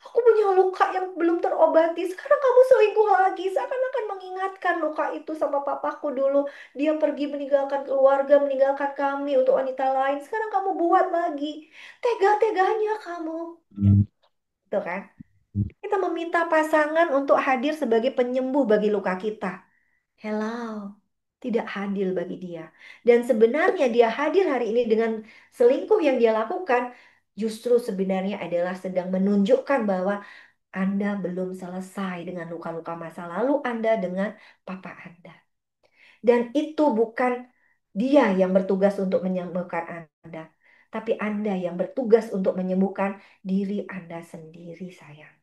Aku punya luka yang belum terobati. Sekarang kamu selingkuh lagi. Seakan-akan mengingatkan luka itu sama papaku dulu. Dia pergi meninggalkan keluarga, meninggalkan kami untuk wanita lain. Sekarang kamu buat lagi. Tega-teganya kamu. Tuh kan? Kita meminta pasangan untuk hadir sebagai penyembuh bagi luka kita. Hello, tidak hadir bagi dia. Dan sebenarnya dia hadir hari ini dengan selingkuh yang dia lakukan, justru sebenarnya adalah sedang menunjukkan bahwa Anda belum selesai dengan luka-luka masa lalu Anda dengan papa Anda. Dan itu bukan dia yang bertugas untuk menyembuhkan Anda, tapi Anda yang bertugas untuk menyembuhkan diri Anda sendiri, sayang.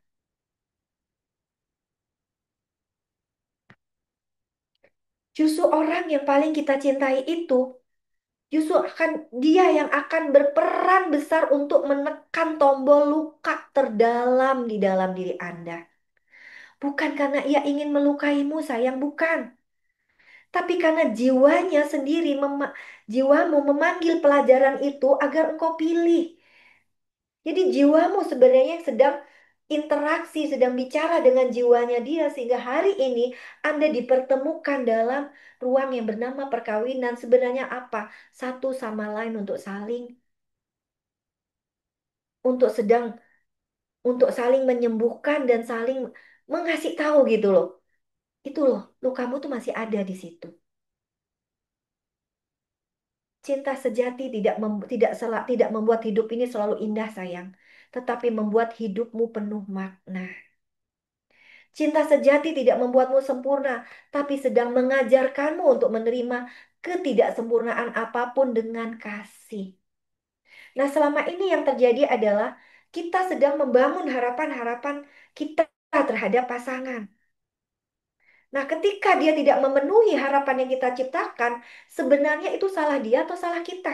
Justru orang yang paling kita cintai itu justru akan dia yang akan berperan besar untuk menekan tombol luka terdalam di dalam diri Anda. Bukan karena ia ingin melukaimu, sayang, bukan. Tapi karena jiwanya sendiri, jiwamu memanggil pelajaran itu agar engkau pilih. Jadi jiwamu sebenarnya yang sedang interaksi, sedang bicara dengan jiwanya dia. Sehingga hari ini Anda dipertemukan dalam ruang yang bernama perkawinan. Sebenarnya apa? Satu sama lain untuk saling, untuk sedang, untuk saling menyembuhkan dan saling mengasih tahu gitu loh. Itu loh, lukamu tuh masih ada di situ. Cinta sejati tidak membuat hidup ini selalu indah, sayang, tetapi membuat hidupmu penuh makna. Cinta sejati tidak membuatmu sempurna, tapi sedang mengajarkanmu untuk menerima ketidaksempurnaan apapun dengan kasih. Nah, selama ini yang terjadi adalah kita sedang membangun harapan-harapan kita terhadap pasangan. Nah, ketika dia tidak memenuhi harapan yang kita ciptakan, sebenarnya itu salah dia atau salah kita?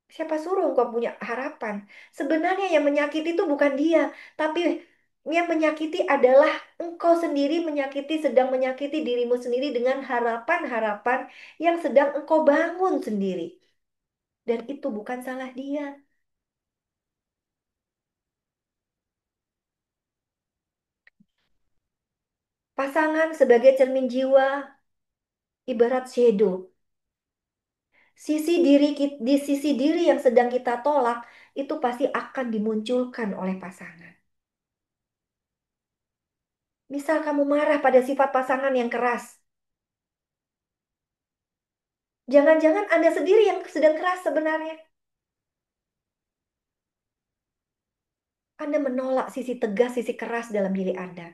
Siapa suruh engkau punya harapan? Sebenarnya yang menyakiti itu bukan dia, tapi yang menyakiti adalah engkau sendiri sedang menyakiti dirimu sendiri dengan harapan-harapan yang sedang engkau bangun sendiri. Dan itu bukan salah dia. Pasangan sebagai cermin jiwa, ibarat shadow. Di sisi diri yang sedang kita tolak, itu pasti akan dimunculkan oleh pasangan. Misal kamu marah pada sifat pasangan yang keras. Jangan-jangan Anda sendiri yang sedang keras sebenarnya. Anda menolak sisi tegas, sisi keras dalam diri Anda.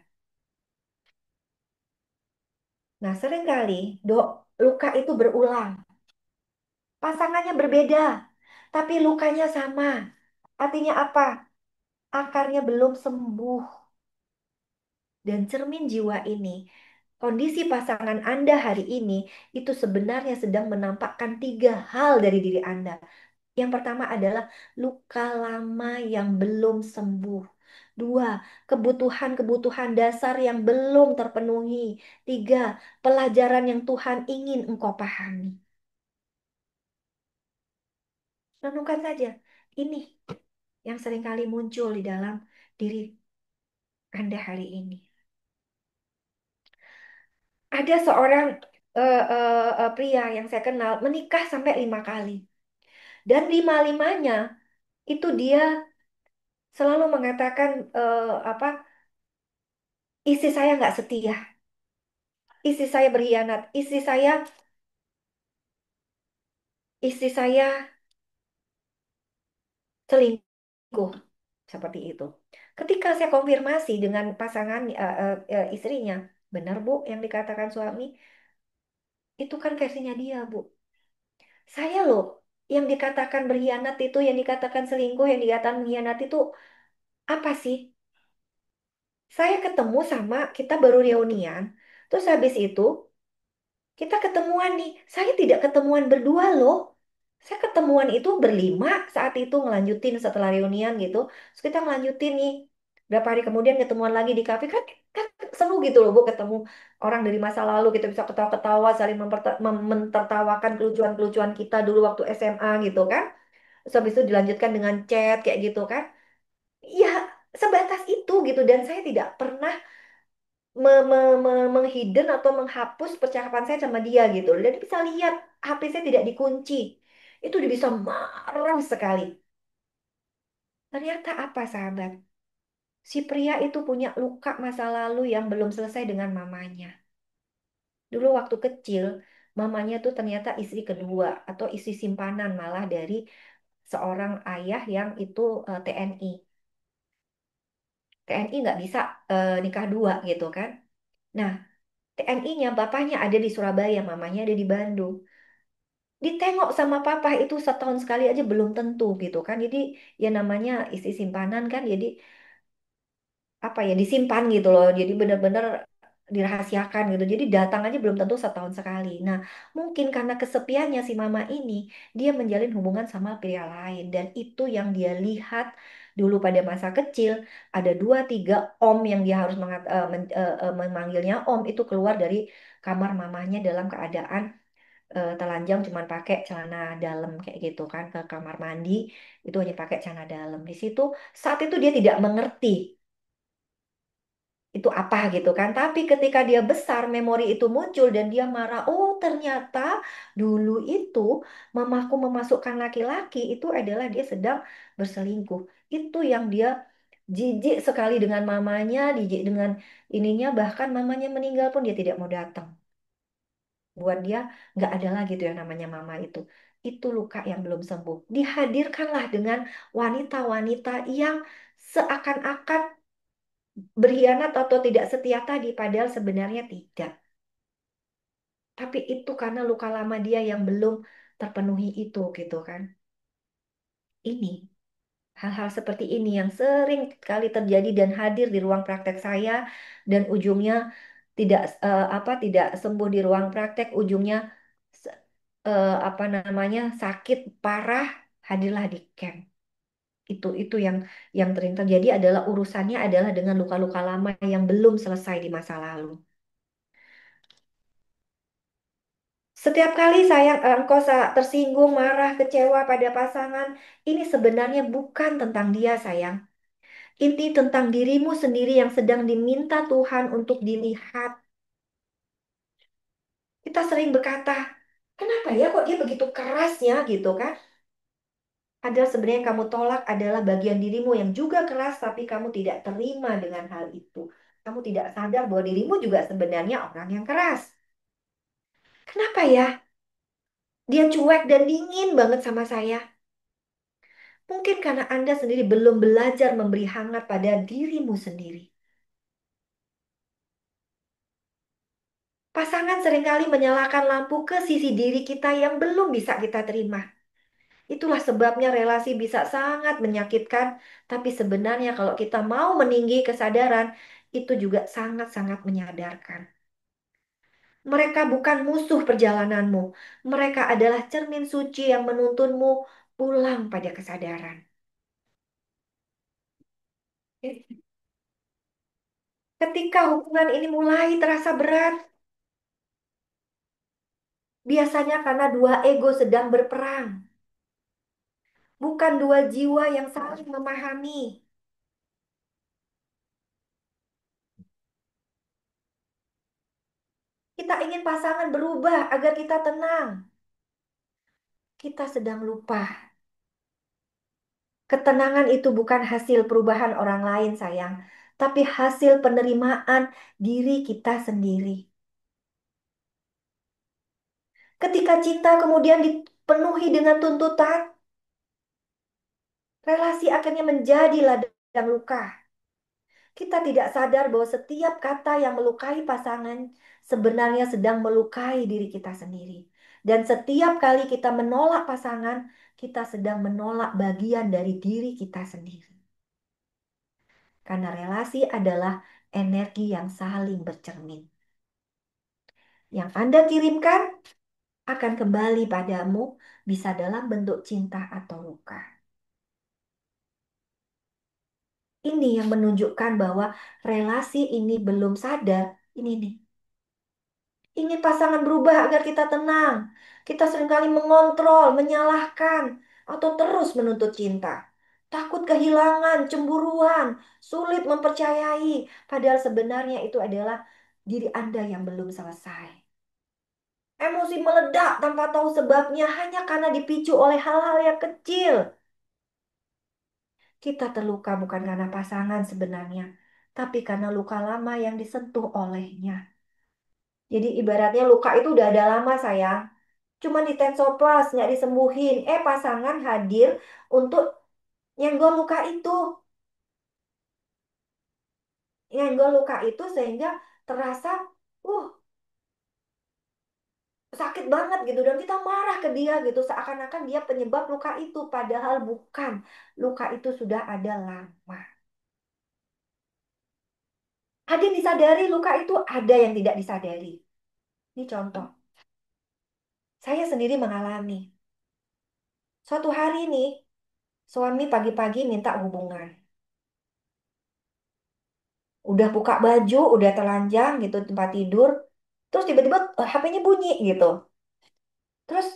Nah, seringkali luka itu berulang. Pasangannya berbeda, tapi lukanya sama. Artinya apa? Akarnya belum sembuh. Dan cermin jiwa ini, kondisi pasangan Anda hari ini, itu sebenarnya sedang menampakkan tiga hal dari diri Anda. Yang pertama adalah luka lama yang belum sembuh. Dua, kebutuhan-kebutuhan dasar yang belum terpenuhi. Tiga, pelajaran yang Tuhan ingin engkau pahami. Renungkan saja. Ini yang seringkali muncul di dalam diri Anda hari ini. Ada seorang pria yang saya kenal menikah sampai 5 kali. Dan lima-limanya itu dia selalu mengatakan apa? Istri saya nggak setia, istri saya berkhianat, istri saya selingkuh, seperti itu. Ketika saya konfirmasi dengan pasangan istrinya, benar Bu yang dikatakan suami, itu kan versinya dia Bu. Saya loh yang dikatakan berkhianat itu, yang dikatakan selingkuh, yang dikatakan mengkhianat itu apa sih? Saya ketemu sama kita baru reunian, terus habis itu kita ketemuan nih. Saya tidak ketemuan berdua loh. Saya ketemuan itu berlima saat itu ngelanjutin setelah reunian gitu. Terus kita ngelanjutin nih. Berapa hari kemudian ketemuan lagi di kafe kan, kan seru gitu loh Bu ketemu orang dari masa lalu, kita bisa ketawa-ketawa saling mentertawakan kelucuan-kelucuan kita dulu waktu SMA gitu kan. Terus habis itu dilanjutkan dengan chat kayak gitu kan. Ya Sebatas itu gitu, dan saya tidak pernah menghidden atau menghapus percakapan saya sama dia gitu. Dan bisa lihat HP saya tidak dikunci. Itu dia bisa marah sekali. Ternyata apa sahabat? Si pria itu punya luka masa lalu yang belum selesai dengan mamanya. Dulu waktu kecil, mamanya tuh ternyata istri kedua atau istri simpanan malah dari seorang ayah yang itu TNI. TNI nggak bisa nikah dua gitu kan. Nah, TNI-nya bapaknya ada di Surabaya, mamanya ada di Bandung. Ditengok sama papa itu setahun sekali aja belum tentu gitu kan. Jadi ya namanya istri simpanan kan. Jadi apa ya disimpan gitu loh. Jadi benar-benar dirahasiakan gitu. Jadi datang aja belum tentu setahun sekali. Nah, mungkin karena kesepiannya si mama ini, dia menjalin hubungan sama pria lain dan itu yang dia lihat dulu pada masa kecil. Ada dua tiga om yang dia harus memanggilnya om itu keluar dari kamar mamanya dalam keadaan telanjang cuman pakai celana dalam kayak gitu kan ke kamar mandi itu hanya pakai celana dalam di situ saat itu dia tidak mengerti itu apa gitu kan. Tapi ketika dia besar, memori itu muncul dan dia marah. Oh, ternyata dulu itu mamaku memasukkan laki-laki itu adalah dia sedang berselingkuh. Itu yang dia jijik sekali dengan mamanya, jijik dengan ininya. Bahkan mamanya meninggal pun dia tidak mau datang. Buat dia nggak ada lagi tuh yang namanya mama itu. Itu luka yang belum sembuh. Dihadirkanlah dengan wanita-wanita yang seakan-akan berkhianat atau tidak setia tadi, padahal sebenarnya tidak. Tapi itu karena luka lama dia yang belum terpenuhi itu gitu kan. Ini hal-hal seperti ini yang sering kali terjadi dan hadir di ruang praktek saya dan ujungnya tidak sembuh di ruang praktek, ujungnya se- apa namanya sakit parah hadirlah di camp. Itu yang sering terjadi adalah urusannya adalah dengan luka-luka lama yang belum selesai di masa lalu. Setiap kali engkau tersinggung, marah, kecewa pada pasangan, ini sebenarnya bukan tentang dia, sayang. Ini tentang dirimu sendiri yang sedang diminta Tuhan untuk dilihat. Kita sering berkata, kenapa ya kok dia begitu kerasnya gitu kan? Padahal sebenarnya yang kamu tolak adalah bagian dirimu yang juga keras, tapi kamu tidak terima dengan hal itu. Kamu tidak sadar bahwa dirimu juga sebenarnya orang yang keras. Kenapa ya? Dia cuek dan dingin banget sama saya. Mungkin karena Anda sendiri belum belajar memberi hangat pada dirimu sendiri. Pasangan seringkali menyalakan lampu ke sisi diri kita yang belum bisa kita terima. Itulah sebabnya relasi bisa sangat menyakitkan, tapi sebenarnya kalau kita mau meninggi kesadaran, itu juga sangat-sangat menyadarkan. Mereka bukan musuh perjalananmu. Mereka adalah cermin suci yang menuntunmu pulang pada kesadaran. Ketika hubungan ini mulai terasa berat, biasanya karena dua ego sedang berperang, bukan dua jiwa yang saling memahami. Kita ingin pasangan berubah agar kita tenang. Kita sedang lupa. Ketenangan itu bukan hasil perubahan orang lain, sayang, tapi hasil penerimaan diri kita sendiri. Ketika cinta kemudian dipenuhi dengan tuntutan, relasi akhirnya menjadi ladang luka. Kita tidak sadar bahwa setiap kata yang melukai pasangan sebenarnya sedang melukai diri kita sendiri. Dan setiap kali kita menolak pasangan, kita sedang menolak bagian dari diri kita sendiri. Karena relasi adalah energi yang saling bercermin. Yang Anda kirimkan akan kembali padamu, bisa dalam bentuk cinta atau luka. Ini yang menunjukkan bahwa relasi ini belum sadar. Ini nih. Ingin pasangan berubah agar kita tenang. Kita seringkali mengontrol, menyalahkan, atau terus menuntut cinta. takut kehilangan, cemburuan, sulit mempercayai. Padahal sebenarnya itu adalah diri Anda yang belum selesai. Emosi meledak tanpa tahu sebabnya hanya karena dipicu oleh hal-hal yang kecil. Kita terluka bukan karena pasangan sebenarnya, tapi karena luka lama yang disentuh olehnya. Jadi ibaratnya luka itu udah ada lama sayang. Cuman ditensoplas, nggak disembuhin. Pasangan hadir untuk nyenggol luka itu. Nyenggol luka itu sehingga terasa, uh, sakit banget gitu. Dan kita marah ke dia gitu. Seakan-akan dia penyebab luka itu. Padahal bukan. Luka itu sudah ada lama. Ada yang disadari luka itu, ada yang tidak disadari. Ini contoh. Saya sendiri mengalami. Suatu hari nih, suami pagi-pagi minta hubungan. Udah buka baju, udah telanjang gitu tempat tidur. Terus tiba-tiba HP-nya bunyi gitu. Terus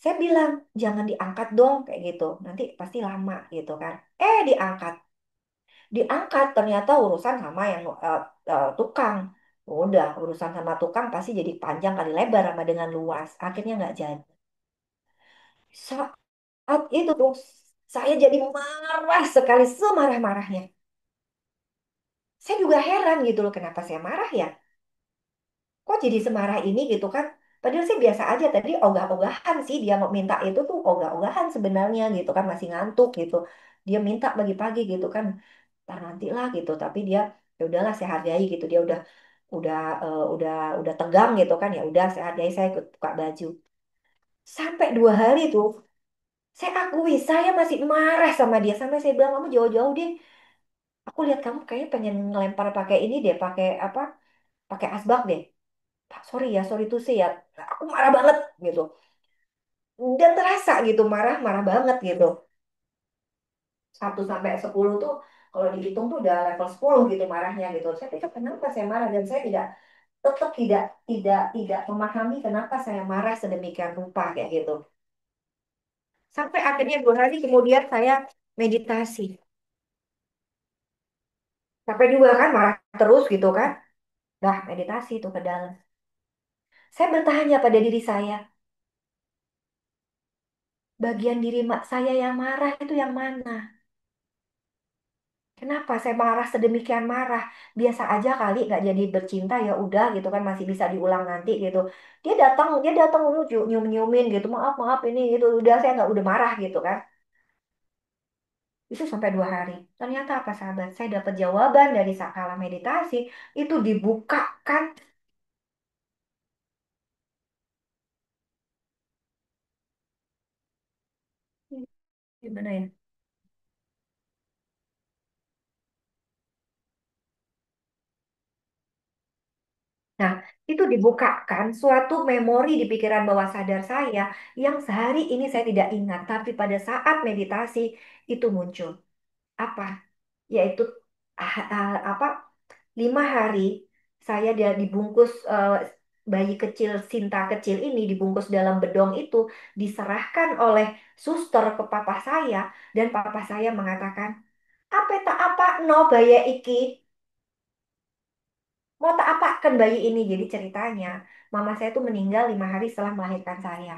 saya bilang, jangan diangkat dong kayak gitu. Nanti pasti lama gitu kan. Diangkat. Diangkat ternyata urusan sama yang tukang. Udah, urusan sama tukang pasti jadi panjang kali lebar sama dengan luas. Akhirnya nggak jadi. Saat itu tuh, saya jadi marah sekali, semarah-marahnya. Saya juga heran gitu loh, kenapa saya marah ya? Kok jadi semarah ini gitu kan? Padahal sih biasa aja tadi ogah-ogahan sih dia mau minta itu tuh ogah-ogahan sebenarnya gitu kan masih ngantuk gitu. Dia minta pagi-pagi gitu kan. Ntar nanti lah gitu. Tapi dia ya udahlah saya hargai gitu. Dia udah udah tegang gitu kan ya udah saya hargai saya ikut buka baju. Sampai 2 hari tuh saya akui saya masih marah sama dia sampai saya bilang kamu jauh-jauh deh. Aku lihat kamu kayaknya pengen ngelempar pakai ini deh pakai apa? Pakai asbak deh. Pak, sorry ya, sorry tuh sih ya. Aku marah banget gitu. Dan terasa gitu, marah banget gitu. 1 sampai 10 tuh, kalau dihitung tuh udah level 10 gitu marahnya gitu. Saya pikir kenapa saya marah dan saya tetap tidak memahami kenapa saya marah sedemikian rupa kayak gitu. Sampai akhirnya 2 hari kemudian saya meditasi. Sampai juga kan marah terus gitu kan. Dah meditasi tuh ke dalam. Saya bertanya pada diri saya, bagian diri mak saya yang marah itu yang mana? Kenapa saya marah sedemikian marah? Biasa aja kali nggak jadi bercinta ya udah gitu kan masih bisa diulang nanti gitu. Dia datang nyium-nyiumin gitu. Maaf maaf ini gitu. Udah saya nggak udah marah gitu kan. Itu sampai 2 hari. Ternyata apa sahabat? Saya dapat jawaban dari sakala meditasi itu dibukakan. Gimana ya? Nah, itu dibukakan suatu memori di pikiran bawah sadar saya yang sehari ini saya tidak ingat, tapi pada saat meditasi itu muncul. Apa? Yaitu apa 5 hari saya dia dibungkus bayi kecil Sinta kecil ini dibungkus dalam bedong itu diserahkan oleh suster ke papa saya dan papa saya mengatakan apa tak apa no bayi iki mau tak apakan bayi ini jadi ceritanya mama saya tuh meninggal 5 hari setelah melahirkan saya.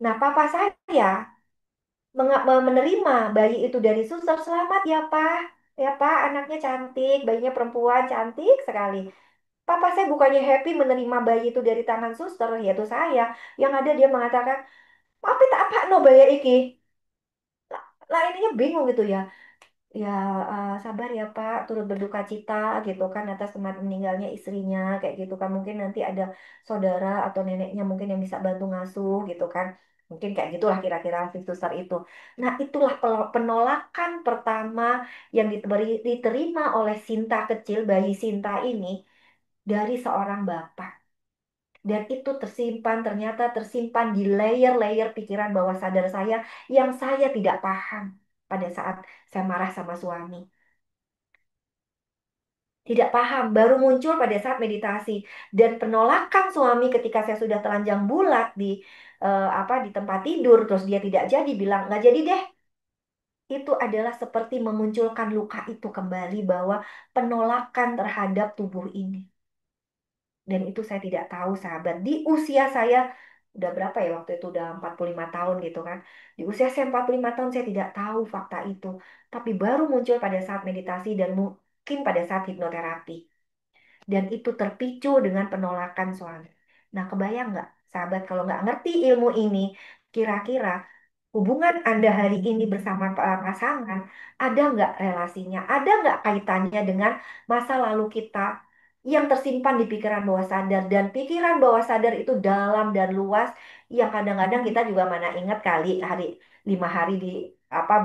Nah papa saya menerima bayi itu dari suster. Selamat ya Pak, anaknya cantik, bayinya perempuan cantik sekali. Papa saya bukannya happy menerima bayi itu dari tangan suster, yaitu saya. Yang ada dia mengatakan, apa tak apa no bayi iki. Lah ininya bingung gitu ya. Ya sabar ya Pak, turut berduka cita gitu kan atas meninggalnya istrinya kayak gitu kan. Mungkin nanti ada saudara atau neneknya mungkin yang bisa bantu ngasuh gitu kan. Mungkin kayak gitulah kira-kira si suster itu. Nah, itulah penolakan pertama yang diterima oleh Sinta kecil, bayi Sinta ini dari seorang bapak. Dan itu tersimpan, ternyata tersimpan di layer-layer pikiran bawah sadar saya yang saya tidak paham pada saat saya marah sama suami. Tidak paham, baru muncul pada saat meditasi. Dan penolakan suami ketika saya sudah telanjang bulat di di tempat tidur, terus dia tidak jadi, bilang nggak jadi deh. Itu adalah seperti memunculkan luka itu kembali bahwa penolakan terhadap tubuh ini. Dan itu saya tidak tahu, sahabat. Di usia saya, udah berapa ya waktu itu, udah 45 tahun gitu kan. Di usia saya 45 tahun, saya tidak tahu fakta itu. Tapi baru muncul pada saat meditasi dan mungkin pada saat hipnoterapi. Dan itu terpicu dengan penolakan suami. Nah, kebayang nggak, sahabat, kalau nggak ngerti ilmu ini, kira-kira hubungan Anda hari ini bersama pasangan, ada nggak relasinya, ada nggak kaitannya dengan masa lalu kita yang tersimpan di pikiran bawah sadar, dan pikiran bawah sadar itu dalam dan luas, yang kadang-kadang kita juga mana ingat kali 5 hari di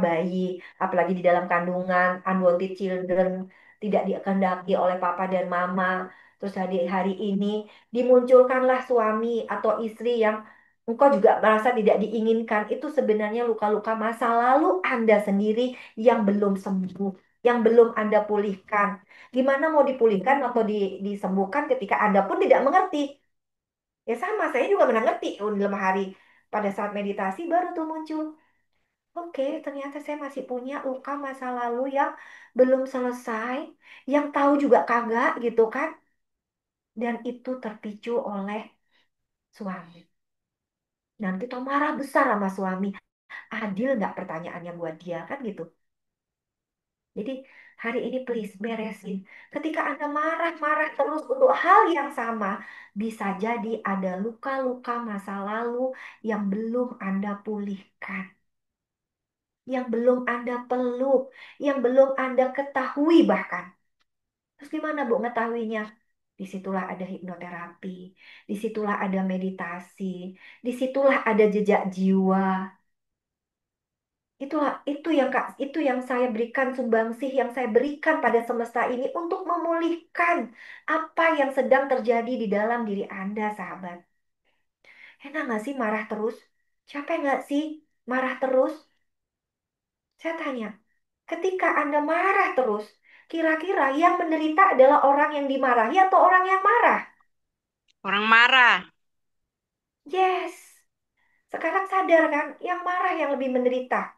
bayi, apalagi di dalam kandungan, unwanted children, tidak dikehendaki oleh papa dan mama. Terus hari ini dimunculkanlah suami atau istri yang engkau juga merasa tidak diinginkan. Itu sebenarnya luka-luka masa lalu Anda sendiri yang belum sembuh, yang belum Anda pulihkan. Gimana mau dipulihkan atau disembuhkan ketika Anda pun tidak mengerti? Ya sama, saya juga pernah ngerti dalam hari. Pada saat meditasi baru tuh muncul. Oke, ternyata saya masih punya luka masa lalu yang belum selesai, yang tahu juga kagak gitu kan. Dan itu terpicu oleh suami. Dan kita marah besar sama suami. Adil nggak pertanyaannya buat dia kan gitu. Jadi hari ini please beresin. Ketika Anda marah-marah terus untuk hal yang sama, bisa jadi ada luka-luka masa lalu yang belum Anda pulihkan, yang belum Anda peluk, yang belum Anda ketahui bahkan. Terus gimana Bu ngetahuinya? Disitulah ada hipnoterapi, disitulah ada meditasi, disitulah ada jejak jiwa. Itulah itu yang Kak, itu yang saya berikan sumbangsih, yang saya berikan pada semesta ini untuk memulihkan apa yang sedang terjadi di dalam diri Anda, sahabat. Enak nggak sih marah terus? Capek nggak sih marah terus? Saya tanya, ketika Anda marah terus, kira-kira yang menderita adalah orang yang dimarahi atau orang yang marah?
Orang marah.
Yes. Sekarang sadar kan, yang marah yang lebih menderita.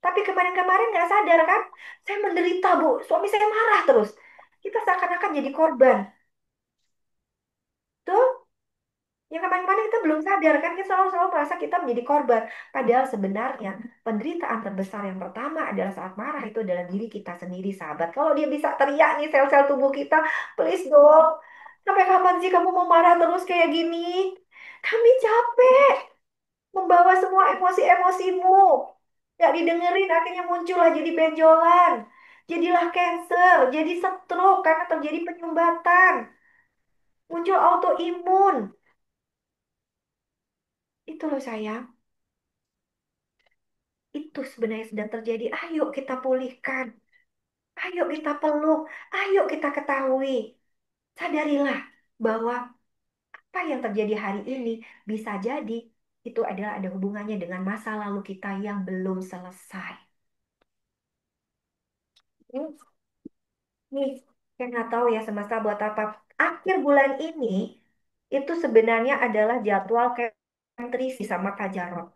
Tapi kemarin-kemarin nggak sadar kan, saya menderita Bu, suami saya marah terus. Kita seakan-akan jadi korban. Tuh, yang kemarin-kemarin kita belum sadar kan, kita selalu merasa kita menjadi korban. Padahal sebenarnya penderitaan terbesar yang pertama adalah saat marah itu adalah diri kita sendiri, sahabat. Kalau dia bisa teriak nih sel-sel tubuh kita, please dong. Sampai kapan sih kamu mau marah terus kayak gini? Kami capek membawa semua emosi-emosimu. Gak didengerin, akhirnya muncullah jadi benjolan. Jadilah cancer, jadi stroke karena terjadi penyumbatan. Muncul autoimun. Itu loh sayang. Itu sebenarnya sedang terjadi. Ayo kita pulihkan. Ayo kita peluk. Ayo kita ketahui. Sadarilah bahwa apa yang terjadi hari ini bisa jadi itu adalah ada hubungannya dengan masa lalu kita yang belum selesai. Hmm. Nih, saya nggak tahu ya semesta buat apa. Akhir bulan ini itu sebenarnya adalah jadwal nutrisi sama Kak Jarot.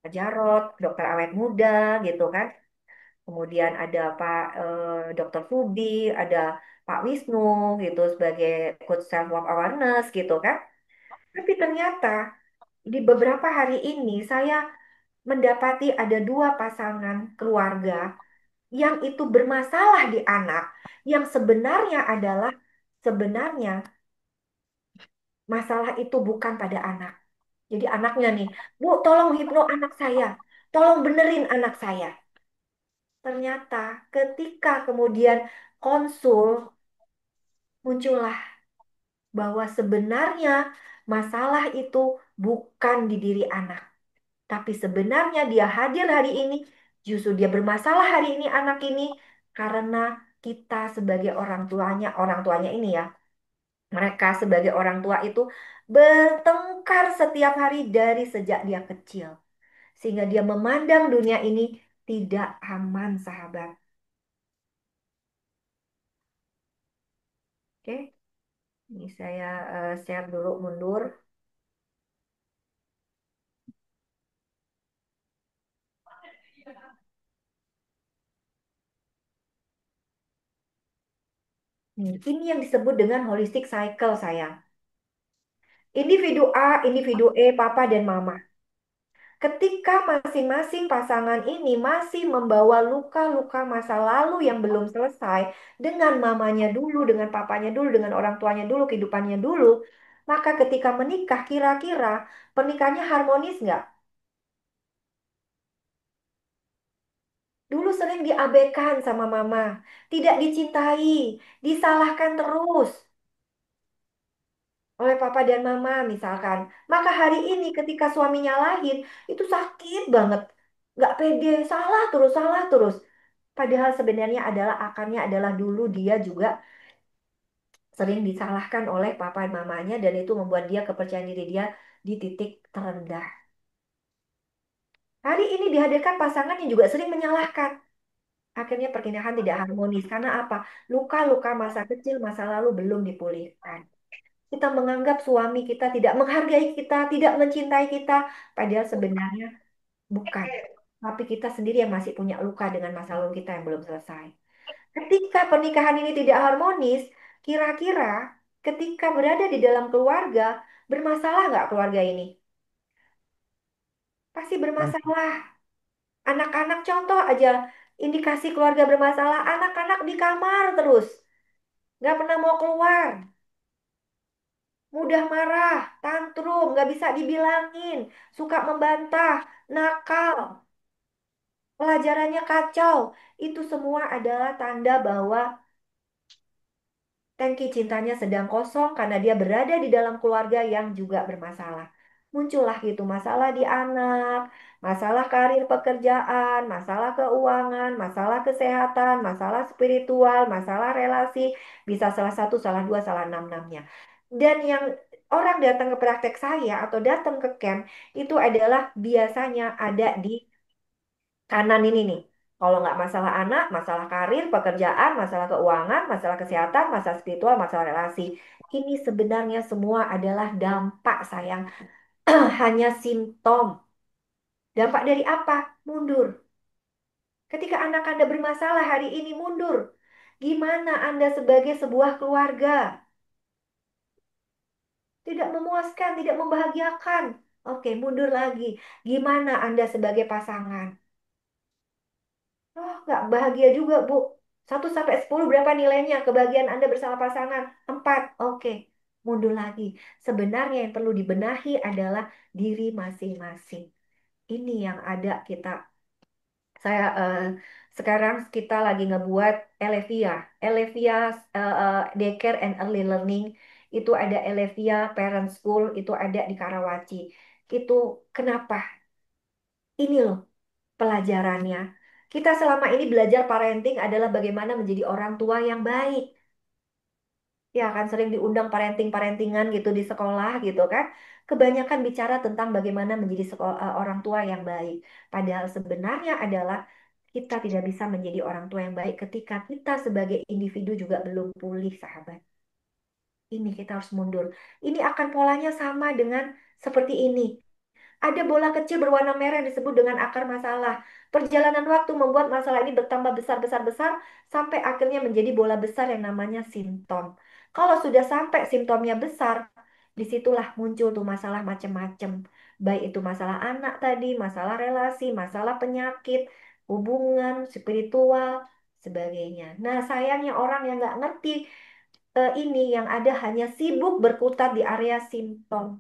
Kak Jarot, dokter awet muda gitu kan. Kemudian ada Pak Dokter Subi, ada Pak Wisnu gitu sebagai coach self love awareness gitu kan. Tapi ternyata di beberapa hari ini saya mendapati ada dua pasangan keluarga yang itu bermasalah di anak, yang sebenarnya masalah itu bukan pada anak. Jadi anaknya nih, Bu, tolong hipno anak saya, tolong benerin anak saya. Ternyata ketika kemudian konsul, muncullah bahwa sebenarnya masalah itu bukan di diri anak. Tapi sebenarnya dia hadir hari ini, justru dia bermasalah hari ini anak ini, karena kita sebagai orang tuanya ini ya, mereka sebagai orang tua itu bertengkar setiap hari dari sejak dia kecil. Sehingga dia memandang dunia ini tidak aman, sahabat. Oke, ini saya share dulu mundur. Ini yang disebut dengan holistic cycle, sayang. Individu A, individu E, papa dan mama. Ketika masing-masing pasangan ini masih membawa luka-luka masa lalu yang belum selesai dengan mamanya dulu, dengan papanya dulu, dengan orang tuanya dulu, kehidupannya dulu, maka ketika menikah, kira-kira pernikahannya harmonis nggak? Dulu sering diabaikan sama mama, tidak dicintai, disalahkan terus oleh papa dan mama misalkan. Maka hari ini ketika suaminya lahir, itu sakit banget. Nggak pede, salah terus, salah terus. Padahal sebenarnya adalah akarnya adalah dulu dia juga sering disalahkan oleh papa dan mamanya dan itu membuat dia kepercayaan diri dia di titik terendah. Hari ini dihadirkan pasangan yang juga sering menyalahkan. Akhirnya pernikahan tidak harmonis. Karena apa? Luka-luka masa kecil, masa lalu belum dipulihkan. Kita menganggap suami kita tidak menghargai kita, tidak mencintai kita. Padahal sebenarnya bukan. Tapi kita sendiri yang masih punya luka dengan masa lalu kita yang belum selesai. Ketika pernikahan ini tidak harmonis, kira-kira ketika berada di dalam keluarga, bermasalah nggak keluarga ini? Pasti
Pasti.
bermasalah. Anak-anak contoh aja, indikasi keluarga bermasalah, anak-anak di kamar terus. Nggak pernah mau keluar. Mudah marah, tantrum, nggak bisa dibilangin, suka membantah, nakal, pelajarannya kacau. Itu semua adalah tanda bahwa tangki cintanya sedang kosong karena dia berada di dalam keluarga yang juga bermasalah. Muncullah gitu masalah di anak, masalah karir pekerjaan, masalah keuangan, masalah kesehatan, masalah spiritual, masalah relasi, bisa salah satu, salah dua, salah enam-enamnya. Dan yang orang datang ke praktek saya atau datang ke camp itu adalah biasanya ada di kanan ini nih. Kalau nggak masalah anak, masalah karir, pekerjaan, masalah keuangan, masalah kesehatan, masalah spiritual, masalah relasi. Ini sebenarnya semua adalah dampak sayang, hanya simptom. Dampak dari apa? Mundur. Ketika anak Anda bermasalah hari ini mundur. Gimana Anda sebagai sebuah keluarga? Tidak memuaskan, tidak membahagiakan. Oke, mundur lagi. Gimana Anda sebagai pasangan? Oh, nggak bahagia juga, Bu. 1 sampai 10 berapa nilainya? Kebahagiaan Anda bersama pasangan? 4. Oke, mundur lagi. Sebenarnya yang perlu dibenahi adalah diri masing-masing. Ini yang ada kita. Saya sekarang kita lagi ngebuat Elevia. Elevia Daycare and Early Learning. Itu ada Elevia Parent School. Itu ada di Karawaci. Itu kenapa? Ini loh pelajarannya. Kita selama ini belajar parenting adalah bagaimana menjadi orang tua yang baik. Ya kan sering diundang parenting-parentingan gitu di sekolah gitu kan. Kebanyakan bicara tentang bagaimana menjadi orang tua yang baik. Padahal sebenarnya adalah kita tidak bisa menjadi orang tua yang baik ketika kita sebagai individu juga belum pulih, sahabat. Ini kita harus mundur. Ini akan polanya sama dengan seperti ini. Ada bola kecil berwarna merah yang disebut dengan akar masalah. Perjalanan waktu membuat masalah ini bertambah besar-besar-besar sampai akhirnya menjadi bola besar yang namanya simptom. Kalau sudah sampai simptomnya besar, disitulah muncul tuh masalah macam-macam. Baik itu masalah anak tadi, masalah relasi, masalah penyakit, hubungan, spiritual, sebagainya. Nah, sayangnya orang yang nggak ngerti ini yang ada hanya sibuk berkutat di area simptom.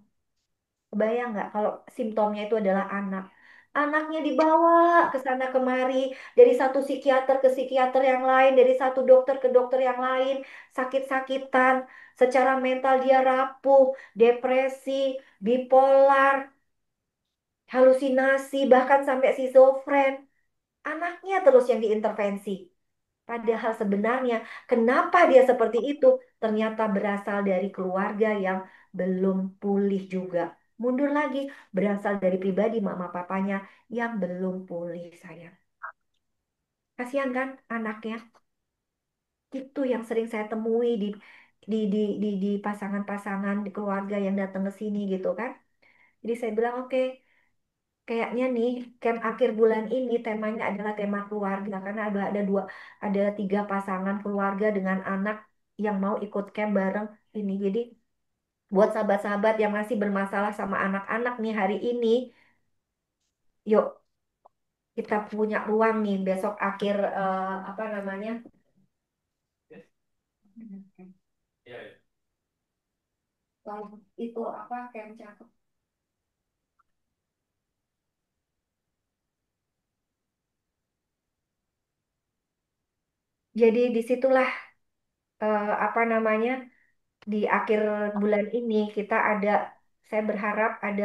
Kebayang nggak kalau simptomnya itu adalah anak. Anaknya dibawa ke sana kemari, dari satu psikiater ke psikiater yang lain, dari satu dokter ke dokter yang lain, sakit-sakitan, secara mental dia rapuh, depresi, bipolar, halusinasi, bahkan sampai schizofren. Anaknya terus yang diintervensi. Padahal sebenarnya kenapa dia seperti itu? Ternyata berasal dari keluarga yang belum pulih juga. Mundur lagi, berasal dari pribadi mama papanya yang belum pulih, sayang. Kasihan kan anaknya? Itu yang sering saya temui di pasangan-pasangan di keluarga yang datang ke sini gitu kan. Jadi saya bilang oke, kayaknya nih camp akhir bulan ini temanya adalah tema keluarga karena ada tiga pasangan keluarga dengan anak yang mau ikut camp bareng ini. Jadi buat sahabat-sahabat yang masih bermasalah sama anak-anak nih hari ini, yuk kita punya ruang nih besok akhir apa namanya? Itu apa camp cakep. Jadi disitulah apa namanya? Di akhir bulan ini kita ada, saya berharap ada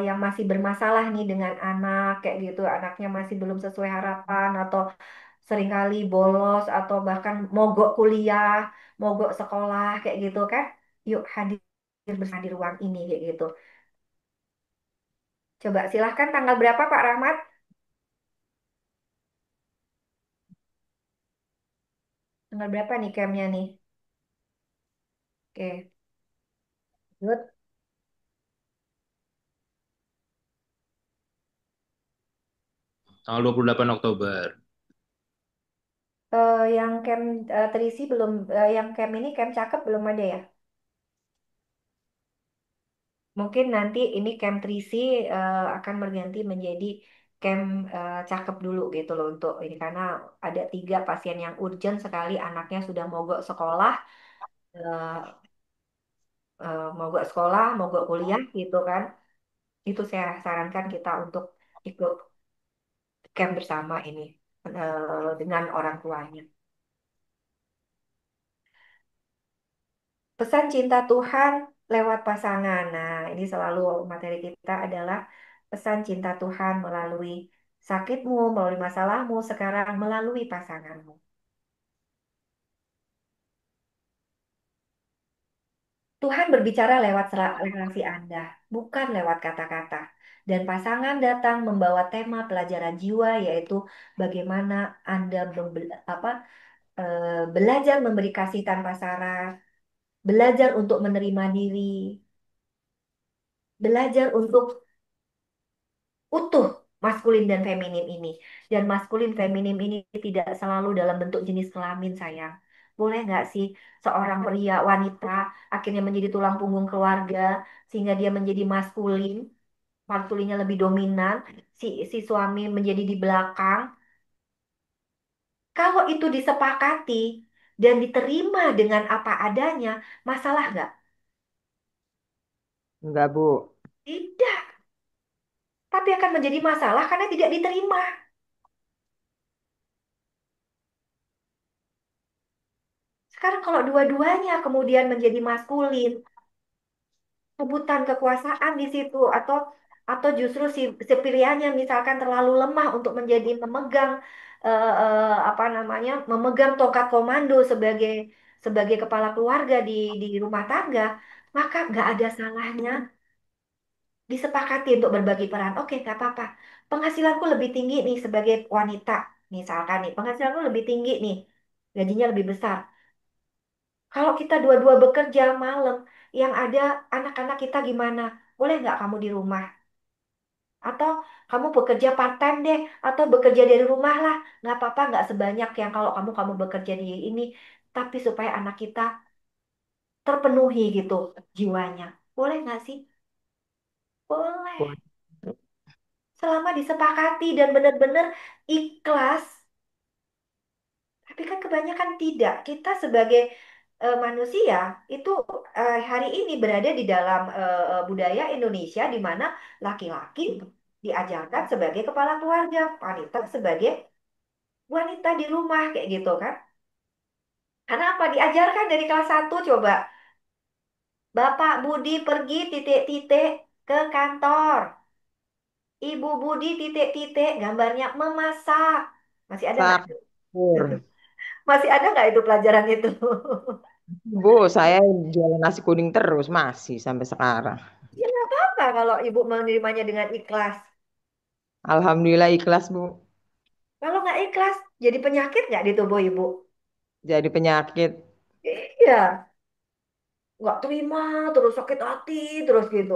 yang masih bermasalah nih dengan anak kayak gitu, anaknya masih belum sesuai harapan atau seringkali bolos atau bahkan mogok kuliah, mogok sekolah kayak gitu kan. Yuk hadir bersama di ruang ini kayak gitu. Coba silahkan tanggal berapa Pak Rahmat? Tanggal berapa nih campnya nih? Oke, good.
Tanggal 28 Oktober.
Yang camp terisi belum, yang camp ini camp cakep belum ada ya? Mungkin nanti ini camp Trisi akan berganti menjadi camp cakep dulu gitu loh untuk ini karena ada tiga pasien yang urgent sekali anaknya sudah mogok sekolah, eh, mogok sekolah, mogok kuliah gitu kan. Itu saya sarankan kita untuk ikut camp bersama ini dengan orang tuanya. Pesan cinta Tuhan lewat pasangan. Nah, ini selalu materi kita adalah pesan cinta Tuhan melalui sakitmu, melalui masalahmu, sekarang melalui pasanganmu. Tuhan berbicara lewat relasi Anda, bukan lewat kata-kata. Dan pasangan datang membawa tema pelajaran jiwa, yaitu bagaimana Anda belajar memberi kasih tanpa syarat, belajar untuk menerima diri, belajar untuk utuh maskulin dan feminim ini. Dan maskulin feminim ini tidak selalu dalam bentuk jenis kelamin, sayang. Boleh nggak sih seorang pria wanita akhirnya menjadi tulang punggung keluarga sehingga dia menjadi maskulin, maskulinnya lebih dominan, si suami menjadi di belakang. Kalau itu disepakati dan diterima dengan apa adanya, masalah nggak?
Enggak, Bu.
Tidak. Tapi akan menjadi masalah karena tidak diterima. Sekarang kalau dua-duanya kemudian menjadi maskulin, rebutan kekuasaan di situ atau justru si pilihannya misalkan terlalu lemah untuk menjadi memegang apa namanya memegang tongkat komando sebagai sebagai kepala keluarga di rumah tangga, maka nggak ada salahnya disepakati untuk berbagi peran. Oke, nggak apa-apa. Penghasilanku lebih tinggi nih sebagai wanita, misalkan nih penghasilanku lebih tinggi nih, gajinya lebih besar. Kalau kita dua-dua bekerja malam, yang ada anak-anak kita gimana? Boleh nggak kamu di rumah? Atau kamu bekerja part-time deh, atau bekerja dari rumah lah. Nggak apa-apa, nggak sebanyak yang kalau kamu bekerja di ini. Tapi supaya anak kita terpenuhi gitu jiwanya. Boleh nggak sih? Boleh.
Boleh.
Selama disepakati dan benar-benar ikhlas. Tapi kan kebanyakan tidak. Kita sebagai manusia itu hari ini berada di dalam budaya Indonesia di mana laki-laki diajarkan sebagai kepala keluarga, wanita sebagai wanita di rumah kayak gitu kan. Karena apa? Diajarkan dari kelas satu coba. Bapak Budi pergi titik-titik ke kantor. Ibu Budi titik-titik gambarnya memasak. Masih ada nggak?
Sakur.
Masih ada nggak itu pelajaran itu?
Bu, saya jualan nasi kuning terus masih sampai sekarang.
Ya nggak apa-apa kalau ibu menerimanya dengan ikhlas.
Alhamdulillah ikhlas, Bu.
Kalau nggak ikhlas, jadi penyakit nggak di tubuh ibu?
Jadi penyakit.
Ya, nggak terima, terus sakit hati, terus gitu.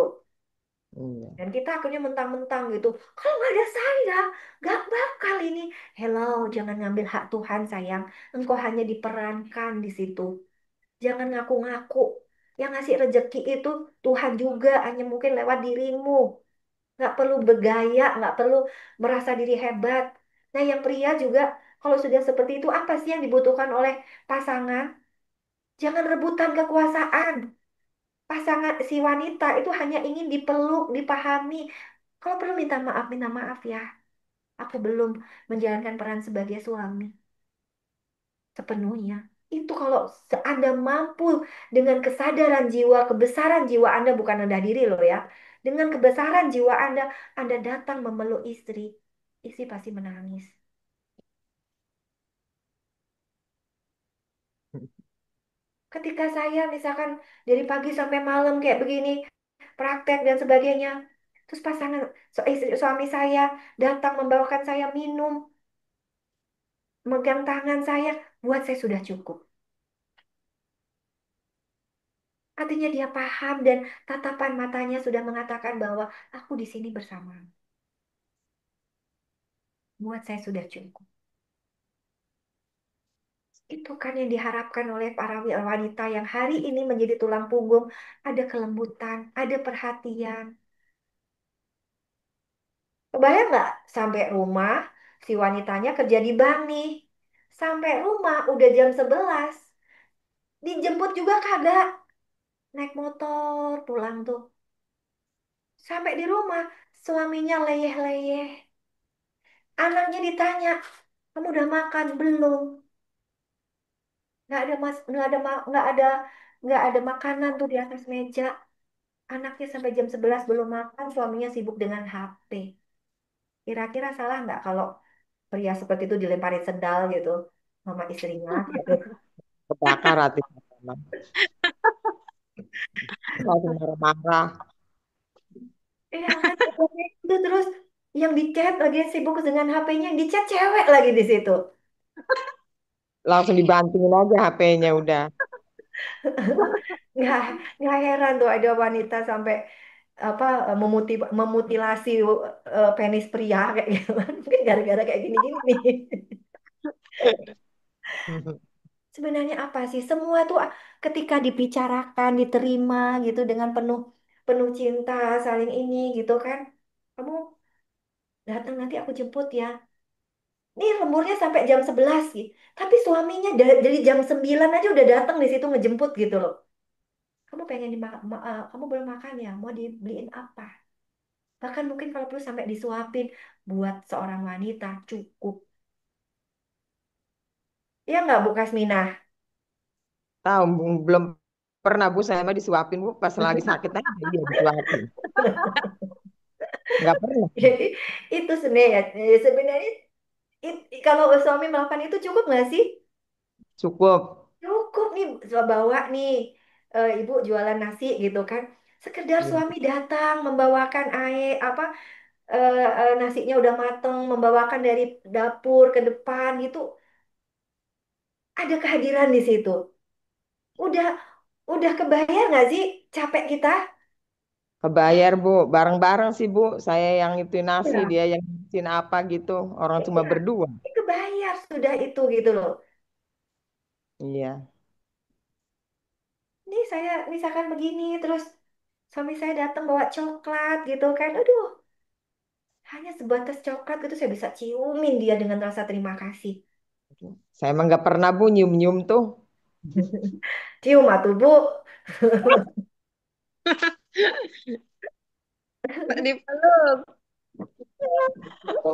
Iya.
Dan kita akhirnya mentang-mentang gitu. Kalau nggak ada saya, nggak bakal ini. Hello, jangan ngambil hak Tuhan sayang. Engkau hanya diperankan di situ. Jangan ngaku-ngaku. Yang ngasih rezeki itu Tuhan juga, hanya mungkin lewat dirimu. Nggak perlu bergaya, nggak perlu merasa diri hebat. Nah, yang pria juga, kalau sudah seperti itu, apa sih yang dibutuhkan oleh pasangan? Jangan rebutan kekuasaan. Pasangan si wanita itu hanya ingin dipeluk, dipahami. Kalau perlu minta maaf ya. Aku belum menjalankan peran sebagai suami sepenuhnya. Itu kalau Anda mampu dengan kesadaran jiwa, kebesaran jiwa Anda bukan rendah diri loh ya. Dengan kebesaran jiwa Anda datang memeluk istri. Istri pasti menangis. Ketika saya misalkan dari pagi sampai malam kayak begini, praktek dan sebagainya. Terus suami saya datang membawakan saya minum, megang tangan saya, buat saya sudah cukup. Artinya dia paham dan tatapan matanya sudah mengatakan bahwa aku di sini bersamamu. Buat saya sudah cukup. Itu kan yang diharapkan oleh para wanita yang hari ini menjadi tulang punggung. Ada kelembutan, ada perhatian. Kebayang nggak sampai rumah si wanitanya kerja di bank nih. Sampai rumah udah jam 11. Dijemput juga kagak. Naik motor pulang tuh. Sampai di rumah suaminya leyeh-leyeh. Anaknya ditanya, kamu udah makan belum? Nggak ada mas, nggak ada makanan tuh di atas meja. Anaknya sampai jam 11 belum makan, suaminya sibuk dengan HP. Kira-kira salah nggak kalau pria seperti itu dilemparin sendal gitu sama istrinya gitu.
Kebakar hati saya, emang. Langsung marah-marah.
Iya kan? Itu terus yang di chat lagi sibuk dengan HP-nya, yang di chat cewek lagi di situ.
Langsung dibantingin aja HP-nya udah.
Nggak, nggak heran tuh ada wanita sampai apa memutilasi penis pria kayak gitu. Mungkin gara-gara kayak gini-gini nih. Sebenarnya apa sih? Semua tuh ketika dibicarakan, diterima gitu dengan penuh penuh cinta, saling ini gitu kan. Kamu datang nanti aku jemput ya. Nih lemburnya sampai jam 11 sih. Tapi suaminya dari jam 9 aja udah datang di situ ngejemput gitu loh. Kamu pengen kamu belum makan ya? Mau dibeliin apa? Bahkan mungkin kalau perlu sampai disuapin buat seorang wanita cukup. Iya nggak Bu Kasmina?
Tahu belum pernah Bu saya mah disuapin Bu pas lagi sakit aja iya disuapin. Nggak pernah.
Jadi itu sebenarnya sebenarnya kalau suami melakukan itu cukup nggak sih?
Cukup.
Cukup nih bawa nih ibu jualan nasi gitu kan. Sekedar
Iya.
suami datang membawakan air apa nasinya udah mateng, membawakan dari dapur ke depan gitu. Ada kehadiran di situ. Udah udah kebayar nggak sih capek kita?
Kebayar Bu, bareng-bareng sih Bu. Saya yang itu nasi,
Iya,
dia yang bikin apa gitu. Orang cuma
iya.
berdua.
Kebayar sudah itu gitu loh.
Iya.
Ini saya misalkan begini terus suami saya datang bawa coklat gitu kan. Aduh, hanya sebatas coklat gitu saya bisa ciumin dia dengan rasa terima kasih.
Saya emang nggak pernah Bu nyium-nyium tuh.
Cium atuh Bu.
Nggak dipeluk.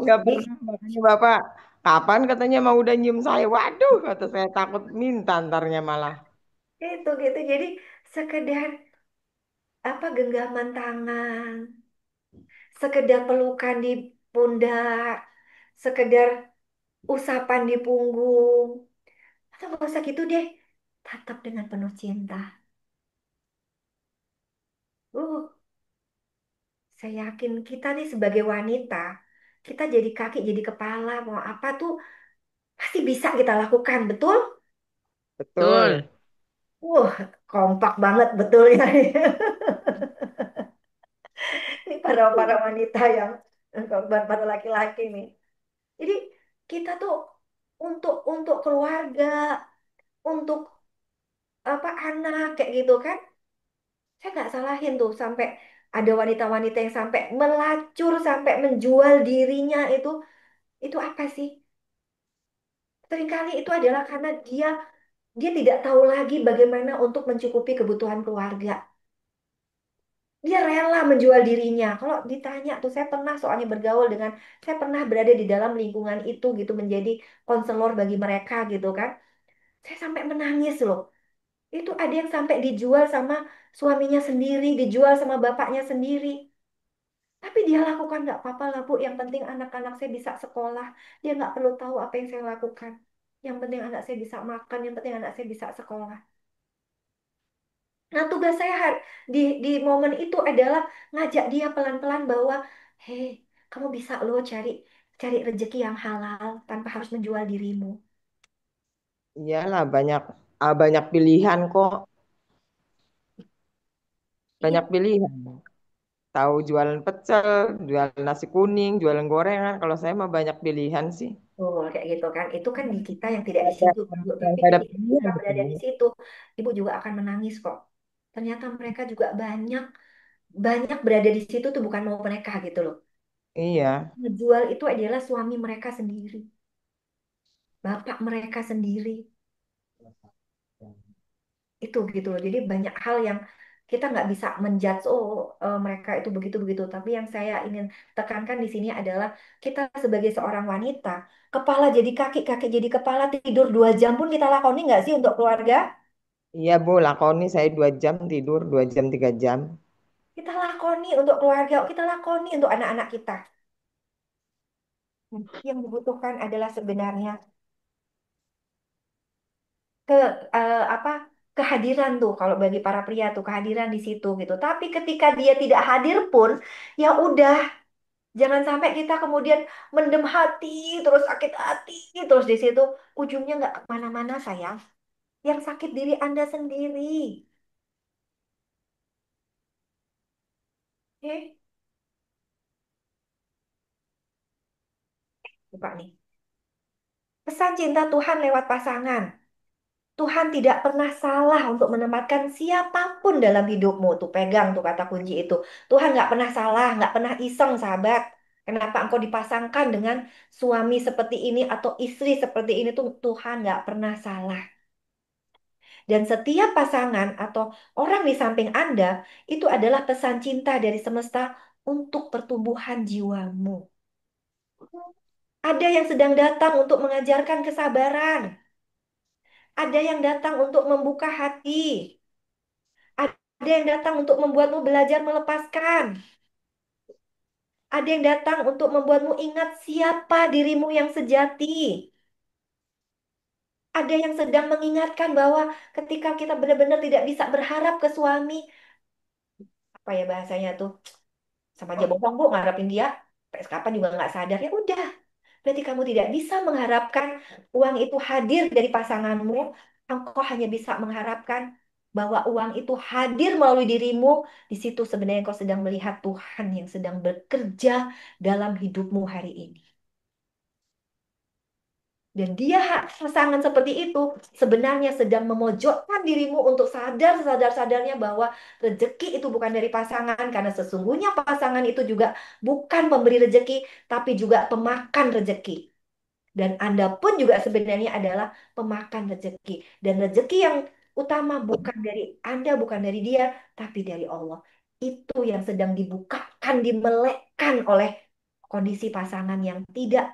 Nggak pernah. Makanya Bapak, kapan katanya mau udah nyium saya? Waduh, kata saya takut minta antarnya malah.
Itu gitu. Jadi sekedar apa genggaman tangan, sekedar pelukan di pundak, sekedar usapan di punggung. Atau nggak usah gitu deh. Tatap dengan penuh cinta. Uh, saya yakin kita nih sebagai wanita, kita jadi kaki, jadi kepala, mau apa tuh pasti bisa kita lakukan, betul?
Betul.
Betul.
uh, kompak banget betul ya. Ini para para wanita yang para laki-laki nih. Jadi kita tuh untuk keluarga, untuk apa anak kayak gitu kan. Saya nggak salahin tuh sampai ada wanita-wanita yang sampai melacur, sampai menjual dirinya itu apa sih? Seringkali itu adalah karena dia tidak tahu lagi bagaimana untuk mencukupi kebutuhan keluarga. Dia rela menjual dirinya. Kalau ditanya tuh, saya pernah soalnya bergaul dengan, saya pernah berada di dalam lingkungan itu gitu, menjadi konselor bagi mereka gitu kan. Saya sampai menangis loh. Itu ada yang sampai dijual sama suaminya sendiri, dijual sama bapaknya sendiri. Tapi dia lakukan nggak apa-apa lah Bu. Yang penting anak-anak saya bisa sekolah. Dia nggak perlu tahu apa yang saya lakukan. Yang penting anak saya bisa makan. Yang penting anak saya bisa sekolah. Nah, tugas saya di momen itu adalah ngajak dia pelan-pelan bahwa, hei, kamu bisa loh cari cari rezeki yang halal tanpa harus menjual dirimu.
Iyalah banyak pilihan kok,
Iya,
banyak pilihan. Tahu jualan pecel, jualan nasi kuning, jualan gorengan. Kalau saya mah banyak pilihan sih.
betul kayak gitu kan. Itu kan di kita yang tidak di
Ada,
situ, Bu. Tapi
ada
ketika kita
pilihan
berada di
sih.
situ, Ibu juga akan menangis kok. Ternyata mereka juga banyak banyak berada di situ tuh bukan mau mereka gitu loh.
Iya,
Ngejual itu adalah suami mereka sendiri, bapak mereka sendiri. Itu gitu loh. Jadi banyak hal yang kita nggak bisa menjudge, oh mereka itu begitu-begitu. Tapi yang saya ingin tekankan di sini adalah kita sebagai seorang wanita, kepala jadi kaki, kaki jadi kepala, tidur 2 jam pun kita lakoni nggak sih untuk keluarga?
iya Bu, lakoni saya 2 jam tidur, 2 jam 3 jam.
Kita lakoni untuk keluarga, kita lakoni untuk anak-anak kita. Yang dibutuhkan adalah sebenarnya ke apa kehadiran tuh kalau bagi para pria tuh kehadiran di situ gitu. Tapi ketika dia tidak hadir pun ya udah jangan sampai kita kemudian mendem hati terus sakit hati terus di situ ujungnya nggak kemana-mana sayang. Yang sakit diri Anda sendiri. Oke, lupa nih. Pesan cinta Tuhan lewat pasangan. Tuhan tidak pernah salah untuk menempatkan siapapun dalam hidupmu. Tuh pegang tuh kata kunci itu. Tuhan nggak pernah salah, nggak pernah iseng sahabat. Kenapa engkau dipasangkan dengan suami seperti ini atau istri seperti ini tuh Tuhan nggak pernah salah. Dan setiap pasangan atau orang di samping Anda itu adalah pesan cinta dari semesta untuk pertumbuhan jiwamu. Ada yang sedang datang untuk mengajarkan kesabaran. Ada yang datang untuk membuka hati. Ada yang datang untuk membuatmu belajar melepaskan. Ada yang datang untuk membuatmu ingat siapa dirimu yang sejati. Ada yang sedang mengingatkan bahwa ketika kita benar-benar tidak bisa berharap ke suami, apa ya bahasanya tuh, sama aja bohong bu, ngarepin dia, sampai kapan juga nggak sadar, ya udah. Berarti kamu tidak bisa mengharapkan uang itu hadir dari pasanganmu, engkau hanya bisa mengharapkan bahwa uang itu hadir melalui dirimu. Di situ sebenarnya engkau sedang melihat Tuhan yang sedang bekerja dalam hidupmu hari ini. Dan dia pasangan seperti itu sebenarnya sedang memojokkan dirimu untuk sadar sadar-sadarnya bahwa rezeki itu bukan dari pasangan karena sesungguhnya pasangan itu juga bukan pemberi rezeki tapi juga pemakan rezeki. Dan Anda pun juga sebenarnya adalah pemakan rezeki. Dan rezeki yang utama bukan dari Anda, bukan dari dia, tapi dari Allah. Itu yang sedang dibukakan, dimelekkan oleh kondisi pasangan yang tidak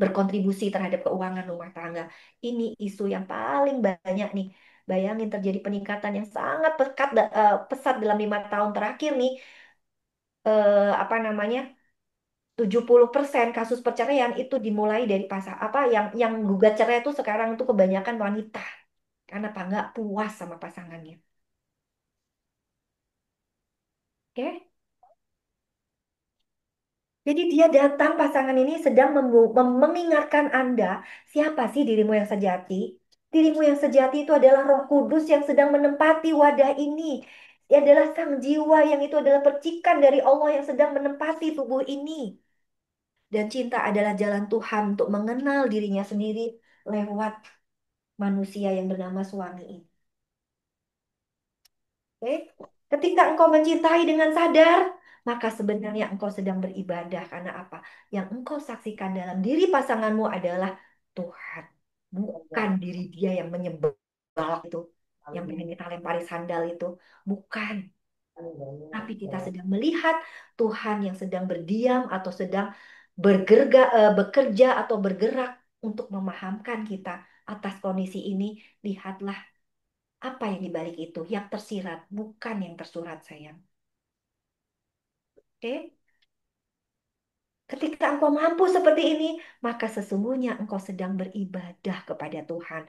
berkontribusi terhadap keuangan rumah tangga. Ini isu yang paling banyak nih. Bayangin terjadi peningkatan yang sangat pesat dalam 5 tahun terakhir nih. Apa namanya? 70% kasus perceraian itu dimulai dari yang gugat cerai itu sekarang itu kebanyakan wanita. Karena apa? Nggak puas sama pasangannya. Oke? Jadi dia datang pasangan ini sedang mengingatkan Anda, siapa sih dirimu yang sejati? Dirimu yang sejati itu adalah Roh Kudus yang sedang menempati wadah ini. Ia adalah sang jiwa yang itu adalah percikan dari Allah yang sedang menempati tubuh ini. Dan cinta adalah jalan Tuhan untuk mengenal dirinya sendiri lewat manusia yang bernama suami ini. Oke? Ketika engkau mencintai dengan sadar, maka sebenarnya engkau sedang beribadah. Karena apa? Yang engkau saksikan dalam diri pasanganmu adalah Tuhan. Bukan diri dia yang menyembah itu. Yang pengen kita lempari sandal itu. Bukan. Tapi kita sedang melihat Tuhan yang sedang berdiam atau sedang bekerja atau bergerak untuk memahamkan kita atas kondisi ini. Lihatlah apa yang dibalik itu, yang tersirat, bukan yang tersurat, sayang. Oke? Ketika engkau mampu seperti ini, maka sesungguhnya engkau sedang beribadah kepada Tuhan.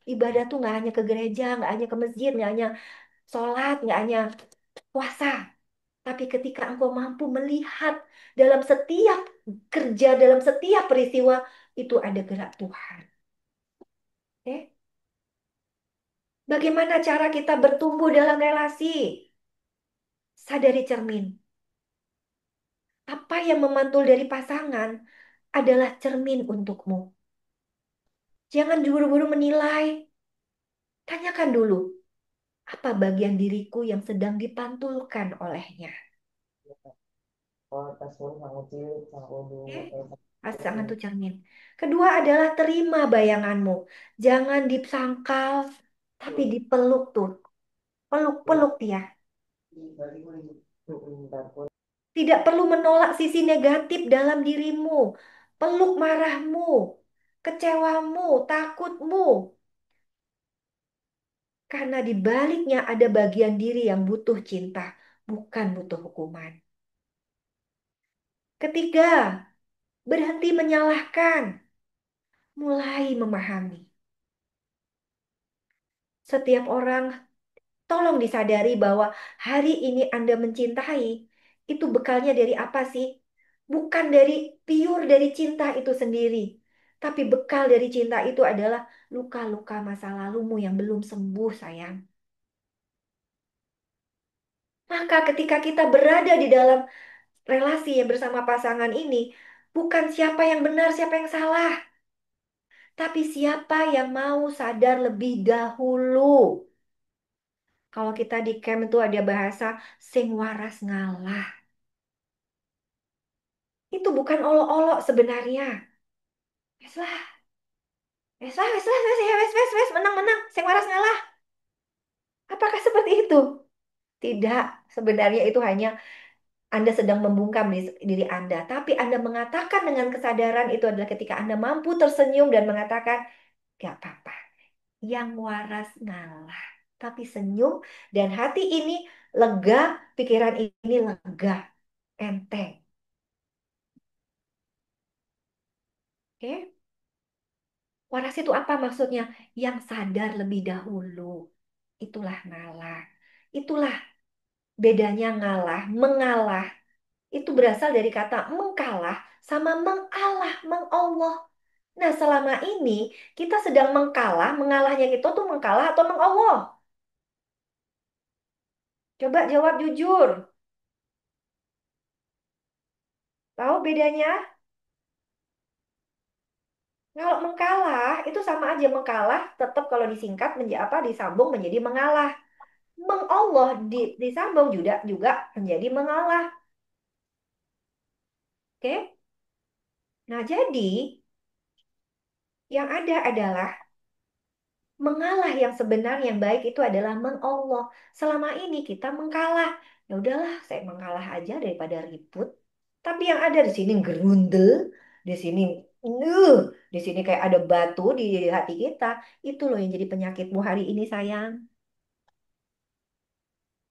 Ibadah tuh nggak hanya ke gereja, nggak hanya ke masjid, nggak hanya sholat, nggak hanya puasa. Tapi ketika engkau mampu melihat dalam setiap kerja, dalam setiap peristiwa, itu ada gerak Tuhan. Oke? Bagaimana cara kita bertumbuh dalam relasi? Sadari cermin. Apa yang memantul dari pasangan adalah cermin untukmu. Jangan buru-buru menilai. Tanyakan dulu, apa bagian diriku yang sedang dipantulkan olehnya. Oke? Pasangan itu cermin. Kedua adalah terima bayanganmu. Jangan disangkal, tapi dipeluk tuh. Peluk-peluk dia. Tidak perlu menolak sisi negatif dalam dirimu. Peluk marahmu, kecewamu, takutmu. Karena di baliknya ada bagian diri yang butuh cinta, bukan butuh hukuman. Ketiga, berhenti menyalahkan, mulai memahami. Setiap orang tolong disadari bahwa hari ini Anda mencintai, itu bekalnya dari apa sih? Bukan dari pure dari cinta itu sendiri. Tapi bekal dari cinta itu adalah luka-luka masa lalumu yang belum sembuh, sayang. Maka ketika kita berada di dalam relasi yang bersama pasangan ini, bukan siapa yang benar, siapa yang salah. Tapi siapa yang mau sadar lebih dahulu. Kalau kita di camp itu ada bahasa sing waras ngalah. Itu bukan olok-olok sebenarnya. Wes lah, wes lah, wes lah, wes, ya, wes, wes, wes, menang, menang, sing waras ngalah. Apakah seperti itu? Tidak, sebenarnya itu hanya Anda sedang membungkam diri Anda. Tapi Anda mengatakan dengan kesadaran itu adalah ketika Anda mampu tersenyum dan mengatakan, gak apa-apa, yang waras ngalah. Tapi senyum dan hati ini lega, pikiran ini lega, enteng. Oke? Waras itu apa maksudnya? Yang sadar lebih dahulu. Itulah ngalah. Itulah bedanya ngalah, mengalah. Itu berasal dari kata mengkalah sama mengalah, mengallah. Nah, selama ini kita sedang mengkalah, mengalahnya itu tuh mengkalah atau mengallah? Coba jawab jujur. Tahu bedanya? Kalau mengkalah itu sama aja mengkalah, tetap kalau disingkat menjadi apa? Disambung menjadi mengalah. Mengallah disambung juga menjadi mengalah. Oke? Nah, jadi yang ada adalah mengalah yang sebenarnya yang baik itu adalah mengallah. Selama ini kita mengkalah. Ya udahlah, saya mengalah aja daripada ribut. Tapi yang ada di sini gerundel, di sini uh, di sini kayak ada batu di hati kita. Itu loh yang jadi penyakitmu hari ini, sayang.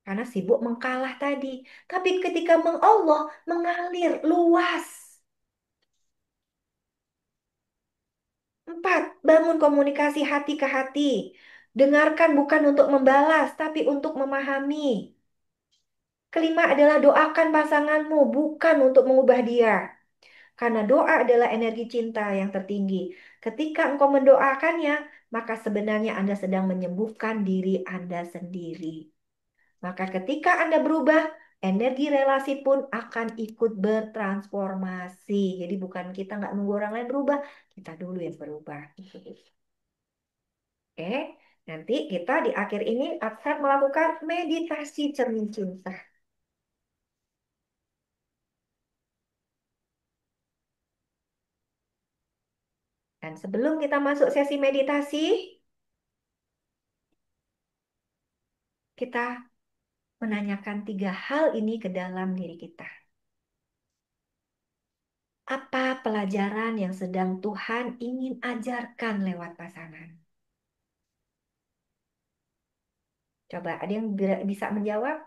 Karena sibuk mengkalah tadi. Tapi ketika mengallah, mengalir luas. Empat, bangun komunikasi hati ke hati. Dengarkan bukan untuk membalas, tapi untuk memahami. Kelima adalah doakan pasanganmu, bukan untuk mengubah dia. Karena doa adalah energi cinta yang tertinggi. Ketika engkau mendoakannya, maka sebenarnya Anda sedang menyembuhkan diri Anda sendiri. Maka ketika Anda berubah, energi relasi pun akan ikut bertransformasi. Jadi bukan kita nggak nunggu orang lain berubah, kita dulu yang berubah. Oke, nanti kita di akhir ini akan melakukan meditasi cermin cinta. Dan sebelum kita masuk sesi meditasi, kita menanyakan tiga hal ini ke dalam diri kita. Apa pelajaran yang sedang Tuhan ingin ajarkan lewat pasangan? Coba, ada yang bisa menjawab?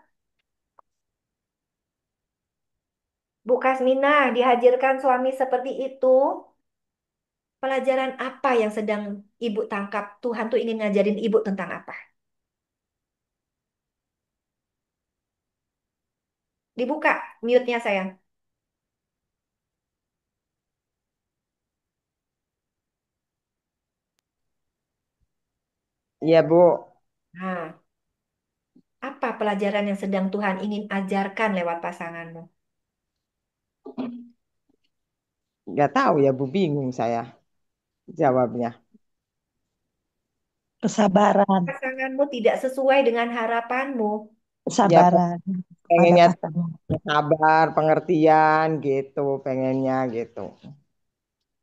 Bu Kasmina, dihadirkan suami seperti itu. Pelajaran apa yang sedang ibu tangkap? Tuhan tuh ingin ngajarin ibu tentang apa? Dibuka mute-nya sayang.
Iya, Bu.
Nah, apa pelajaran yang sedang Tuhan ingin ajarkan lewat pasanganmu?
Nggak tahu ya, Bu. Bingung saya jawabnya.
Kesabaran,
Pasanganmu tidak sesuai dengan harapanmu.
Ya,
kesabaran pada
pengennya
pasangan.
sabar, pengertian gitu, pengennya gitu.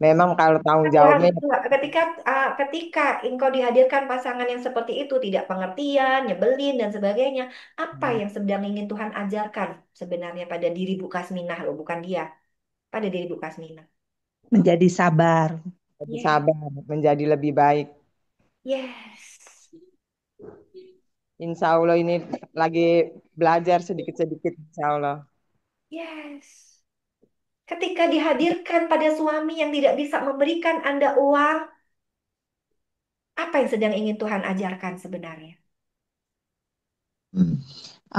Memang kalau tanggung
Tuhan,
jawabnya
ketika engkau dihadirkan pasangan yang seperti itu, tidak pengertian, nyebelin dan sebagainya, apa yang sedang ingin Tuhan ajarkan sebenarnya pada diri Bu Kasminah loh, bukan dia, pada diri Bu Kasminah.
Menjadi sabar.
jadi
Yes,
sabar, menjadi lebih baik.
yes,
Insya Allah ini lagi belajar sedikit-sedikit, Insya Allah.
yes. Ketika dihadirkan pada suami yang tidak bisa memberikan Anda uang, apa yang sedang ingin Tuhan ajarkan sebenarnya?
Hmm.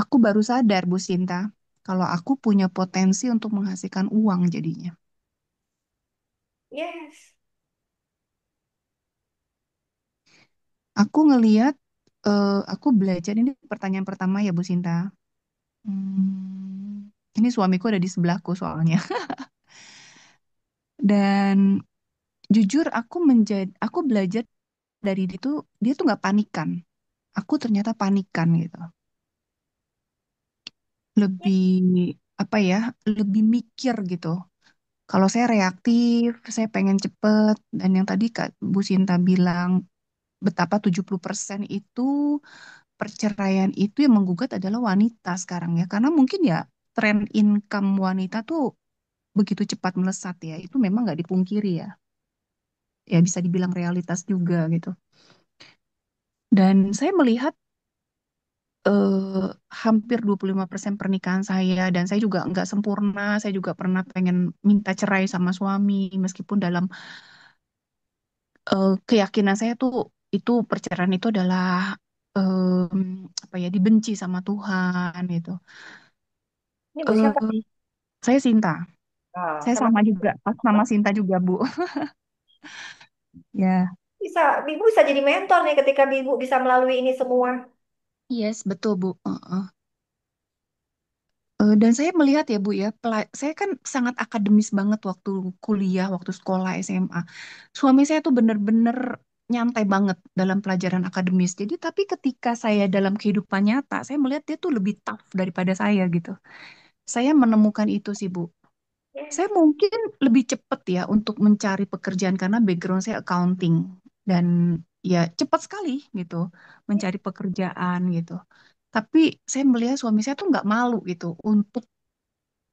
Aku baru sadar, Bu Sinta, kalau aku punya potensi untuk menghasilkan uang jadinya.
Yes,
Aku ngeliat, aku belajar, ini pertanyaan pertama ya Bu Sinta. Ini suamiku ada di sebelahku soalnya. Dan jujur aku belajar dari dia tuh nggak panikan. Aku ternyata panikan gitu. Lebih, apa ya, lebih mikir gitu. Kalau saya reaktif, saya pengen cepet. Dan yang tadi Kak Bu Sinta bilang, betapa 70% itu perceraian itu yang menggugat adalah wanita sekarang ya. Karena mungkin ya tren income wanita tuh begitu cepat melesat ya. Itu memang nggak dipungkiri ya. Ya bisa dibilang realitas juga gitu. Dan saya melihat eh, hampir 25% pernikahan saya dan saya juga nggak sempurna. Saya juga pernah pengen minta cerai sama suami meskipun dalam keyakinan saya tuh itu perceraian itu adalah apa ya dibenci sama Tuhan gitu.
ini Bu siapa?
Eh, saya Sinta.
Ah,
Saya
sama
sama juga, pas nama Sinta juga, Bu. Ya,
bisa, Ibu bisa jadi mentor nih ketika Ibu bisa melalui ini semua.
yes, betul, Bu. Dan saya melihat ya, Bu ya, saya kan sangat akademis banget waktu kuliah, waktu sekolah SMA. Suami saya tuh bener-bener nyantai banget dalam pelajaran akademis. Jadi, tapi ketika saya dalam kehidupan nyata, saya melihat dia tuh lebih tough daripada saya gitu. Saya menemukan itu sih, Bu. Saya
Yes,
mungkin lebih cepat ya untuk mencari pekerjaan karena background saya accounting dan ya cepat sekali gitu mencari pekerjaan gitu. Tapi saya melihat suami saya tuh nggak malu gitu untuk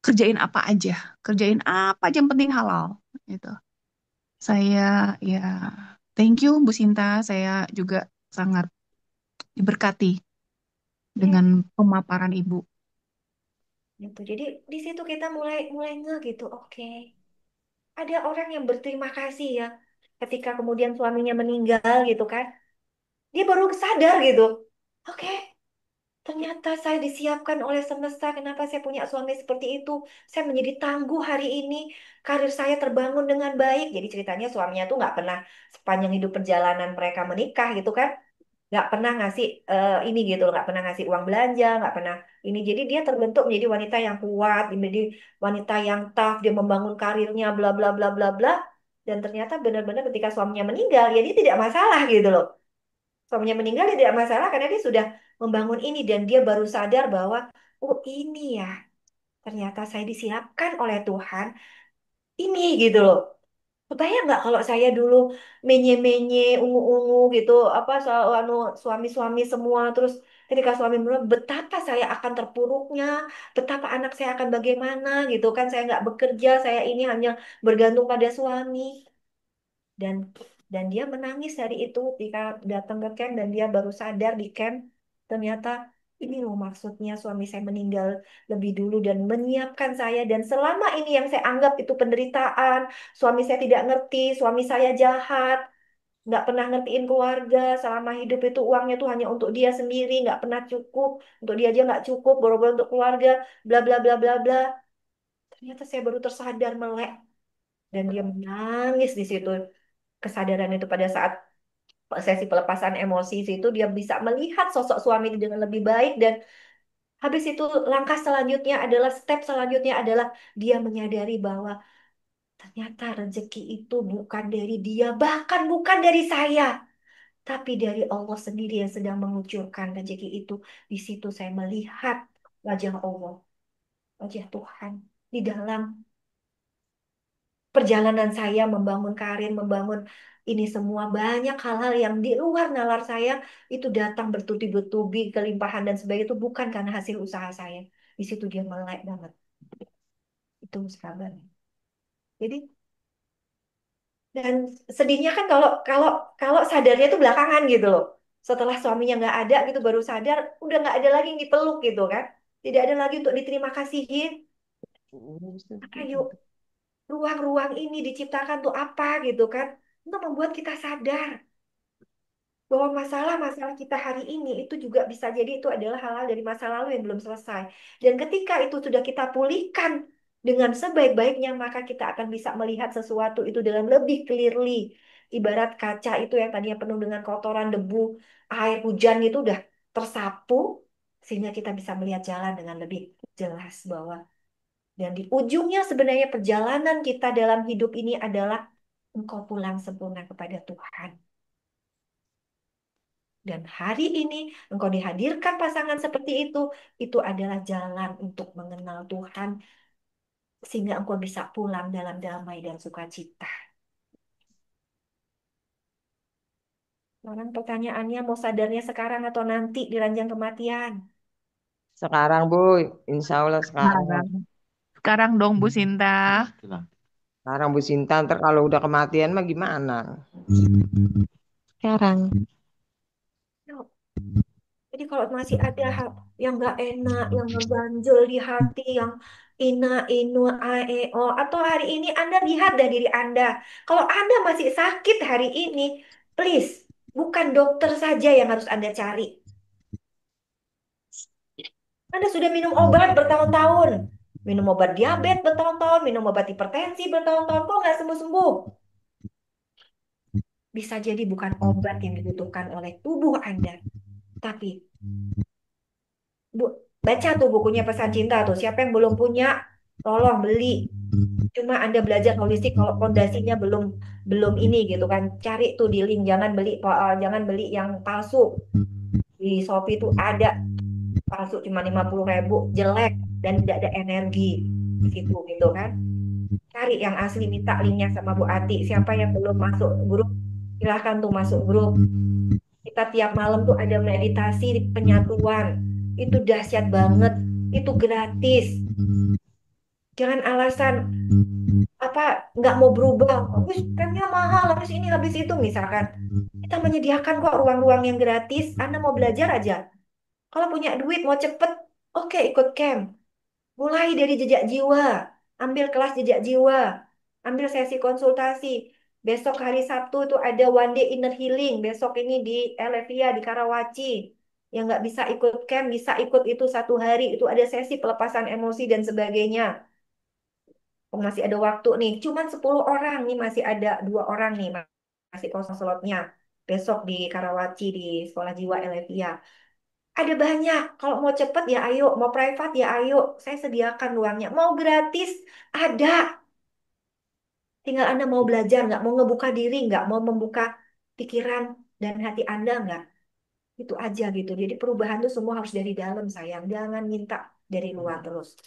kerjain apa aja, kerjain apa aja yang penting halal gitu. Saya ya thank you Bu Sinta, saya juga sangat diberkati
yes,
dengan pemaparan Ibu.
gitu. Jadi di situ kita mulai mulai gitu. Oke, ada orang yang berterima kasih ya, ketika kemudian suaminya meninggal gitu kan, dia baru sadar gitu. Oke, Ternyata saya disiapkan oleh semesta. Kenapa saya punya suami seperti itu? Saya menjadi tangguh hari ini. Karir saya terbangun dengan baik. Jadi ceritanya suaminya tuh nggak pernah sepanjang hidup perjalanan mereka menikah gitu kan. Nggak pernah ngasih ini gitu loh. Nggak pernah ngasih uang belanja. Nggak pernah ini. Jadi dia terbentuk menjadi wanita yang kuat. Menjadi wanita yang tough. Dia membangun karirnya bla bla bla bla bla. Dan ternyata benar-benar ketika suaminya meninggal. Ya dia tidak masalah gitu loh. Suaminya meninggal dia tidak masalah karena dia sudah membangun ini dan dia baru sadar bahwa oh ini ya ternyata saya disiapkan oleh Tuhan ini gitu loh. Kebayang nggak kalau saya dulu menye-menye, ungu-ungu gitu, apa suami-suami semua, terus ketika suami meninggal, betapa saya akan terpuruknya, betapa anak saya akan bagaimana gitu kan, saya nggak bekerja, saya ini hanya bergantung pada suami dan dia menangis hari itu ketika datang ke camp dan dia baru sadar di camp ternyata ini loh maksudnya suami saya meninggal lebih dulu dan menyiapkan saya dan selama ini yang saya anggap itu penderitaan suami saya tidak ngerti suami saya jahat nggak pernah ngertiin keluarga selama hidup itu uangnya tuh hanya untuk dia sendiri nggak pernah cukup untuk dia aja nggak cukup boro-boro untuk keluarga bla bla bla bla bla ternyata saya baru tersadar melek dan dia menangis di situ kesadaran itu pada saat sesi pelepasan emosi itu dia bisa melihat sosok suami ini dengan lebih baik dan habis itu langkah selanjutnya adalah step selanjutnya adalah dia menyadari bahwa ternyata rezeki itu bukan dari dia bahkan bukan dari saya tapi dari Allah sendiri yang sedang mengucurkan rezeki itu di situ saya melihat wajah Allah wajah Tuhan di dalam perjalanan saya membangun karir, membangun ini semua banyak hal-hal yang di luar nalar saya itu datang bertubi-tubi kelimpahan dan sebagainya itu bukan karena hasil usaha saya. Di situ dia melek banget. Itu sahabatnya. Jadi dan sedihnya kan kalau kalau kalau sadarnya itu belakangan gitu loh. Setelah suaminya nggak ada gitu baru sadar udah nggak ada lagi yang dipeluk gitu kan. Tidak ada lagi untuk diterima kasihin. Ayo ruang-ruang ini diciptakan tuh apa gitu kan untuk membuat kita sadar bahwa masalah-masalah kita hari ini itu juga bisa jadi itu adalah hal-hal dari masa lalu yang belum selesai. Dan ketika itu sudah kita pulihkan dengan sebaik-baiknya, maka kita akan bisa melihat sesuatu itu dengan lebih clearly. Ibarat kaca itu yang tadinya penuh dengan kotoran, debu, air hujan itu udah tersapu, sehingga kita bisa melihat jalan dengan lebih jelas bahwa dan di ujungnya sebenarnya perjalanan kita dalam hidup ini adalah engkau pulang sempurna kepada Tuhan. Dan hari ini engkau dihadirkan pasangan seperti itu adalah jalan untuk mengenal Tuhan, sehingga engkau bisa pulang dalam damai dan sukacita. Sekarang pertanyaannya mau sadarnya sekarang atau nanti di ranjang kematian?
Sekarang, Bu. Insya Allah sekarang.
Sekarang. Sekarang dong Bu Sinta.
Sekarang Bu Sinta, ntar kalau udah kematian mah gimana?
Sekarang.
Yuk. Jadi kalau masih ada hal yang nggak enak, yang ngeganjel di hati, yang ina, inu, ae, o, atau hari ini Anda lihat dari diri Anda. Kalau Anda masih sakit hari ini, please, bukan dokter saja yang harus Anda cari. Anda sudah minum obat bertahun-tahun. Minum obat diabetes bertahun-tahun, minum obat hipertensi bertahun-tahun, kok nggak sembuh-sembuh? Bisa jadi bukan obat yang dibutuhkan oleh tubuh Anda, tapi Bu, baca tuh bukunya Pesan Cinta tuh. Siapa yang belum punya, tolong beli. Cuma Anda belajar holistik kalau fondasinya belum belum ini gitu kan. Cari tuh di link, jangan beli yang palsu. Di Shopee itu ada palsu cuma 50.000, jelek dan tidak ada energi di situ gitu kan. Cari yang asli, minta linknya sama Bu Ati. Siapa yang belum masuk grup, silahkan tuh masuk grup. Kita tiap malam tuh ada meditasi penyatuan. Itu dahsyat banget. Itu gratis. Jangan alasan apa nggak mau berubah. Habis camnya mahal, habis ini, habis itu misalkan. Kita menyediakan kok ruang-ruang yang gratis. Anda mau belajar aja. Kalau punya duit mau cepet, oke ikut camp. Mulai dari jejak jiwa. Ambil kelas jejak jiwa. Ambil sesi konsultasi. Besok hari Sabtu itu ada One Day Inner Healing. Besok ini di Elevia di Karawaci. yang nggak bisa ikut camp, bisa ikut itu 1 hari, itu ada sesi pelepasan emosi dan sebagainya. Oh, masih ada waktu nih, cuman 10 orang nih, masih ada 2 orang nih, masih kosong slotnya. Besok di Karawaci di Sekolah Jiwa Elevia. Ada banyak, kalau mau cepet ya ayo, mau private ya ayo, saya sediakan ruangnya. Mau gratis, ada. Tinggal Anda mau belajar nggak, mau ngebuka diri nggak, mau membuka pikiran dan hati Anda nggak. Itu aja gitu. Jadi perubahan itu semua harus dari dalam sayang. Jangan minta dari luar terus.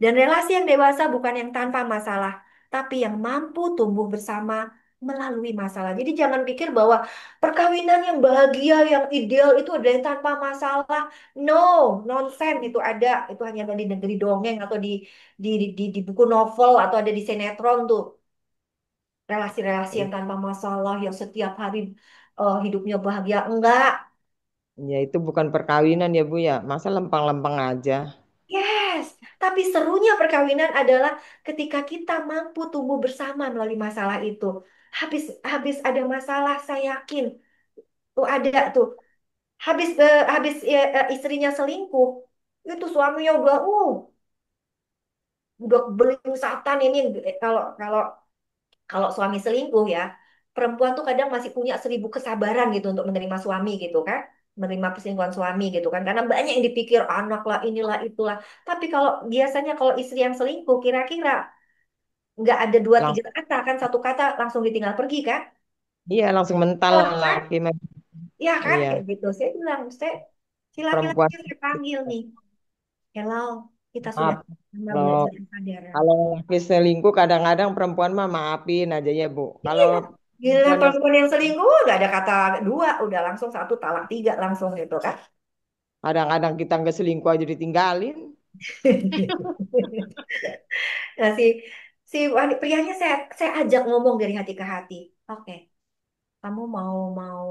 Dan relasi yang dewasa bukan yang tanpa masalah, tapi yang mampu tumbuh bersama melalui masalah. Jadi jangan pikir bahwa perkawinan yang bahagia, yang ideal itu ada yang tanpa masalah. No, nonsense itu ada. Itu hanya ada di negeri dongeng atau di buku novel atau ada di sinetron tuh. Relasi-relasi yang tanpa masalah, yang setiap hari hidupnya bahagia. Enggak.
Ya itu bukan perkawinan ya Bu ya. Masa lempeng-lempeng aja.
Yes, tapi serunya perkawinan adalah ketika kita mampu tumbuh bersama melalui masalah itu. Habis habis ada masalah, saya yakin tuh ada tuh. Habis istrinya selingkuh, itu suaminya udah beli setan ini. Kalau kalau kalau suami selingkuh ya, perempuan tuh kadang masih punya 1.000 kesabaran gitu untuk menerima suami gitu kan, menerima perselingkuhan suami gitu kan, karena banyak yang dipikir anak lah, inilah itulah. Tapi kalau biasanya kalau istri yang selingkuh, kira-kira nggak ada dua tiga
Langsung,
kata kan, 1 kata langsung ditinggal pergi kan,
iya langsung mental
oh kan,
laki.
ya kan
Iya,
kayak gitu. Saya bilang, si laki-laki
perempuan.
yang saya panggil nih, hello, kita sudah
Maaf,
sama
kalau
belajar kesadaran.
kalau laki selingkuh kadang-kadang perempuan mah maafin aja ya Bu. Kalau
Iya, giliran
perempuan yang
perempuan yang selingkuh nggak ada kata dua, udah langsung 1 talak 3 langsung gitu kan.
kadang-kadang kita nggak selingkuh aja ditinggalin.
Nah, si prianya saya ajak ngomong dari hati ke hati. Oke, kamu mau mau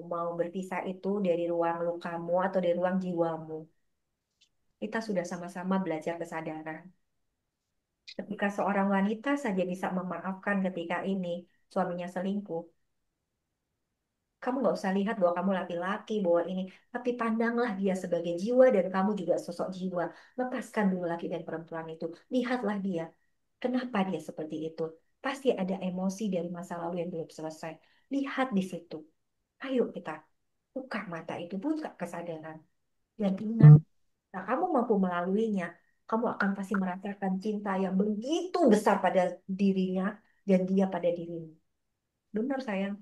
mau berpisah itu dari ruang lukamu atau dari ruang jiwamu. Kita sudah sama-sama belajar kesadaran. Ketika seorang wanita saja bisa memaafkan ketika ini suaminya selingkuh, kamu nggak usah lihat bahwa kamu laki-laki, bahwa ini, tapi pandanglah dia sebagai jiwa dan kamu juga sosok jiwa. Lepaskan dulu laki dan perempuan itu. Lihatlah dia. Kenapa dia seperti itu? Pasti ada emosi dari masa lalu yang belum selesai. Lihat di situ. Ayo kita buka mata itu, buka kesadaran. Dan ingat, nah, kamu mampu melaluinya, kamu akan pasti merasakan cinta yang begitu besar pada dirinya dan dia pada dirimu. Benar sayang.